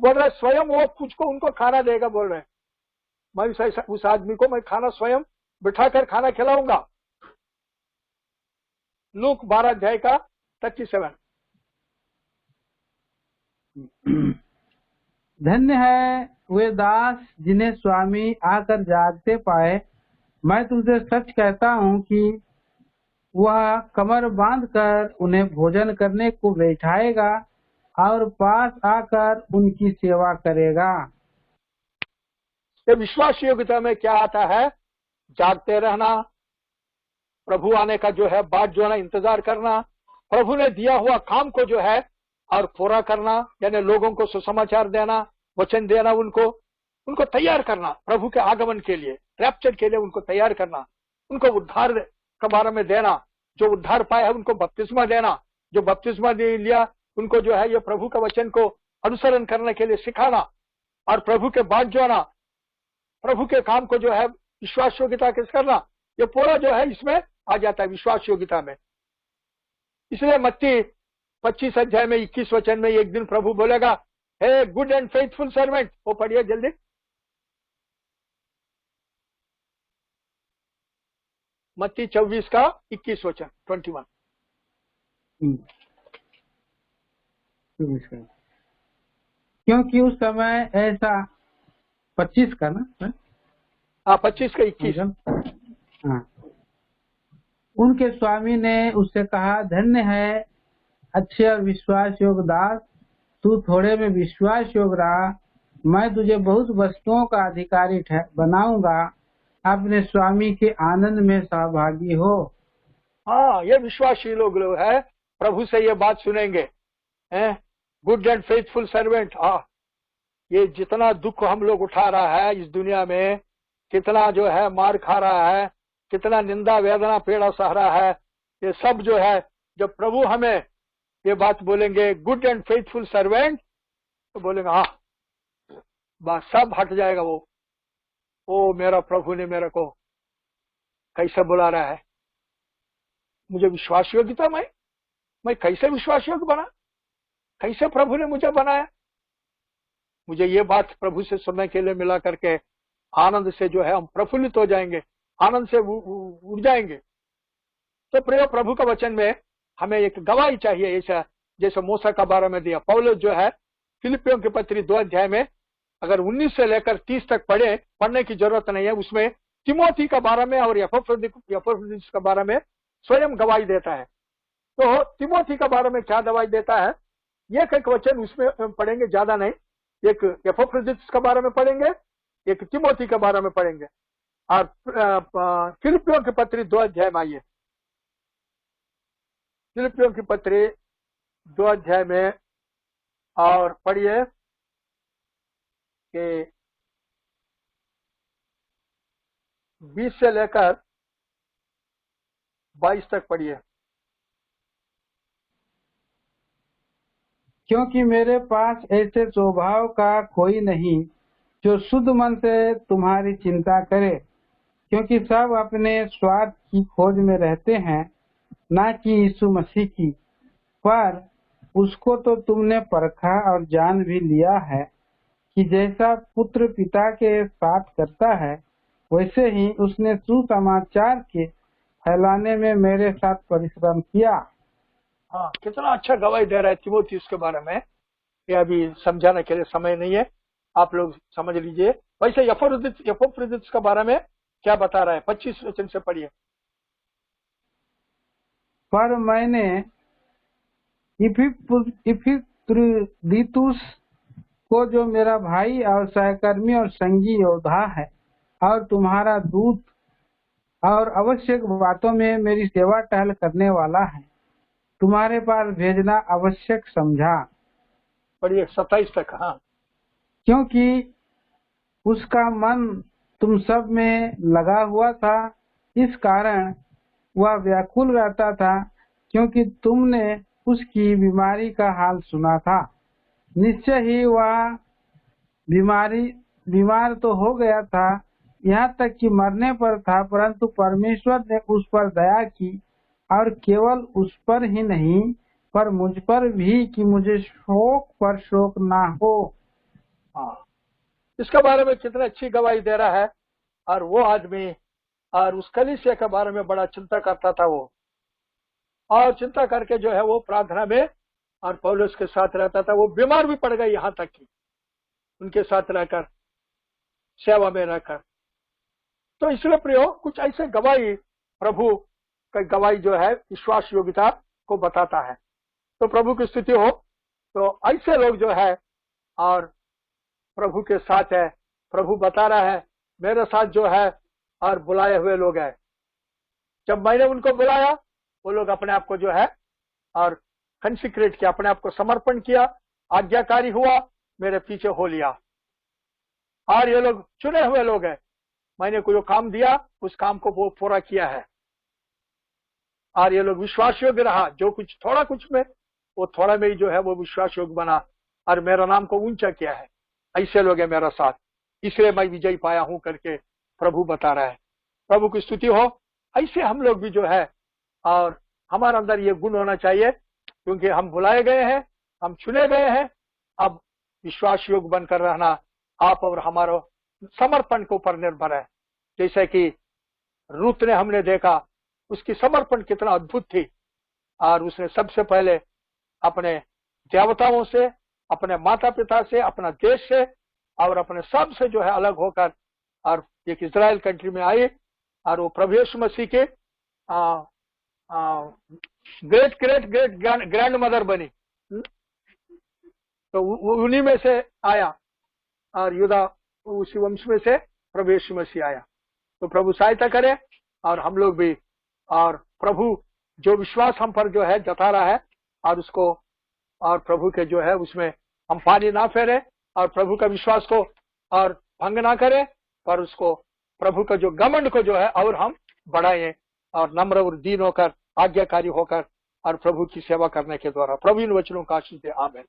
बोल रहे स्वयं वो कुछ को उनको खाना देगा, बोल रहे मैं उस आदमी को मैं खाना स्वयं बिठाकर खाना खिलाऊंगा। लूक 12 अध्याय का 37। धन्य है वे दास जिन्हें स्वामी आकर जागते पाए। मैं तुमसे सच कहता हूँ कि वह कमर बांधकर उन्हें भोजन करने को बैठाएगा और पास आकर उनकी सेवा करेगा। ये विश्वास योग्यता में क्या आता है? जागते रहना, प्रभु आने का जो है बाट जो है इंतजार करना, प्रभु ने दिया हुआ काम को जो है और पूरा करना, यानी लोगों को सुसमाचार देना, वचन देना, उनको तैयार करना प्रभु के आगमन के लिए, रैप्चर के लिए उनको तैयार करना, उनको उद्धार के बारे में देना, जो उद्धार पाया है उनको बपतिस्मा देना, जो बपतिस्मा लिया उनको जो है ये प्रभु के वचन को अनुसरण करने के लिए सिखाना, और प्रभु के बाद जो है ना प्रभु के काम को जो है विश्वास योग्यता के करना, ये पूरा जो है इसमें आ जाता है विश्वास योग्यता में। इसलिए मत्ती 25 अध्याय में 21 वचन में एक दिन प्रभु बोलेगा, हे गुड एंड फेथफुल सर्वेंट, वो पढ़िए जल्दी। मत्ती 24 का 21 वचन 21। क्योंकि उस समय ऐसा 25 का ना, हाँ 25 का 21। हाँ, उनके स्वामी ने उससे कहा, धन्य है अच्छे और विश्वास योग्य दास, तू थोड़े में विश्वास योग्य रहा, मैं तुझे बहुत वस्तुओं का अधिकारी बनाऊंगा, अपने स्वामी के आनंद में सहभागी हो। हाँ, ये विश्वासी लोग है, प्रभु से ये बात सुनेंगे, हैं, गुड एंड फेथफुल सर्वेंट। हाँ, ये जितना दुख हम लोग उठा रहा है इस दुनिया में, कितना जो है मार खा रहा है, कितना निंदा वेदना पीड़ा सह रहा है, ये सब जो है जब प्रभु हमें ये बात बोलेंगे गुड एंड फेथफुल सर्वेंट, तो बोलेंगे हाँ, बस सब हट जाएगा। वो मेरा प्रभु ने मेरे को कैसे बुला रहा है, मुझे विश्वास योग्यता, मैं कैसे विश्वास योग्य बना, कैसे प्रभु ने मुझे बनाया। मुझे ये बात प्रभु से सुनने के लिए मिला करके आनंद से जो है हम प्रफुल्लित हो जाएंगे, आनंद से उड़ जाएंगे। तो प्रिय, प्रभु का वचन में हमें एक गवाही चाहिए, ऐसा जैसे मूसा का बारे में दिया। पौलुस जो है फिलिपियों की पत्री 2 अध्याय में अगर 19 से लेकर 30 तक पढ़ने की जरूरत नहीं है, उसमें तिमोथी का बारे में और एपफ्रोदितुस का बारे में स्वयं गवाही देता है। तो तिमोथी का बारे में क्या गवाही देता है, एक वचन उसमें पढ़ेंगे, ज्यादा नहीं, एक एपफ्रोदितुस के बारे में पढ़ेंगे, एक तिमोथी के बारे में पढ़ेंगे। और फिलिपियों की पत्री 2 अध्याय में आइए, फिलिपियों की पत्री 2 अध्याय में और पढ़िए कि 20 से लेकर 22 तक पढ़िए। क्योंकि मेरे पास ऐसे स्वभाव का कोई नहीं जो शुद्ध मन से तुम्हारी चिंता करे, क्योंकि सब अपने स्वार्थ की खोज में रहते हैं, ना कि यीशु मसीह की। पर उसको तो तुमने परखा और जान भी लिया है कि जैसा पुत्र पिता के साथ करता है, वैसे ही उसने सुसमाचार के फैलाने में मेरे साथ परिश्रम किया। हाँ, कितना अच्छा गवाही दे रहा है तिमोथी उसके बारे में। ये अभी समझाने के लिए समय नहीं है, आप लोग समझ लीजिए। वैसे एपफ्रोदितुस के बारे में क्या बता रहा है, 25 वचन से पढ़िए। पर मैंने इपफ्रोदितुस को, जो मेरा भाई और सहकर्मी और संगी योद्धा है और तुम्हारा दूत और आवश्यक बातों में मेरी सेवा टहल करने वाला है, तुम्हारे पास भेजना आवश्यक समझा। पढ़िए 27 तक। हाँ, क्योंकि उसका मन तुम सब में लगा हुआ था, इस कारण वह व्याकुल रहता था, क्योंकि तुमने उसकी बीमारी का हाल सुना था। निश्चय ही वह बीमार तो हो गया था, यहाँ तक कि मरने पर था, परंतु परमेश्वर ने उस पर दया की, और केवल उस पर ही नहीं पर मुझ पर भी, कि मुझे शोक पर शोक ना हो। हाँ, इसके बारे में कितनी अच्छी गवाही दे रहा है। और वो आदमी और उस कलीसिया के बारे में बड़ा चिंता करता था वो, और चिंता करके जो है वो प्रार्थना में और पौलुस के साथ रहता था। वो बीमार भी पड़ गई, यहाँ तक कि उनके साथ रहकर सेवा में रहकर। तो इसलिए प्रियो, कुछ ऐसे गवाही, प्रभु का गवाही जो है विश्वास योग्यता को बताता है। तो प्रभु की स्तुति हो। तो ऐसे लोग जो है और प्रभु के साथ है, प्रभु बता रहा है मेरे साथ जो है और बुलाए हुए लोग हैं। जब मैंने उनको बुलाया, वो लोग अपने आप को जो है और कंसिक्रेट किया, अपने आप को समर्पण किया, आज्ञाकारी हुआ, मेरे पीछे हो लिया। और ये लोग चुने हुए लोग हैं, मैंने कोई काम दिया उस काम को वो पूरा किया है। और ये लोग विश्वास योग्य रहा, जो कुछ थोड़ा कुछ में, वो थोड़ा में ही जो है वो विश्वास योग्य बना और मेरा नाम को ऊंचा किया है। ऐसे लोग हैं मेरा साथ, इसलिए मैं विजय पाया हूं करके प्रभु बता रहा है। प्रभु की स्तुति हो। ऐसे हम लोग भी जो है और हमारे अंदर ये गुण होना चाहिए, क्योंकि हम बुलाए गए हैं, हम चुने गए हैं। अब विश्वास योग्य बनकर रहना आप और हमारा समर्पण के ऊपर निर्भर है। जैसे कि रूत ने हमने देखा, उसकी समर्पण कितना अद्भुत थी, और उसने सबसे पहले अपने देवताओं से, अपने माता पिता से, अपना देश से और अपने सब से जो है अलग होकर और एक इजराइल कंट्री में आई, और वो प्रभु यीशु मसीह के great great great grand mother बनी। तो उन्हीं में से आया। और यूदा उसी वंश में से प्रभु यीशु मसीह आया। तो प्रभु सहायता करे और हम लोग भी, और प्रभु जो विश्वास हम पर जो है जता रहा है, और उसको, और प्रभु के जो है उसमें हम पानी ना फेरे, और प्रभु का विश्वास को और भंग ना करें, पर उसको प्रभु का जो घमंड को जो है और हम बढ़ाएं, और नम्र और दीन होकर, आज्ञाकारी होकर, और प्रभु की सेवा करने के द्वारा प्रभु इन वचनों का आशीष दे। आमीन।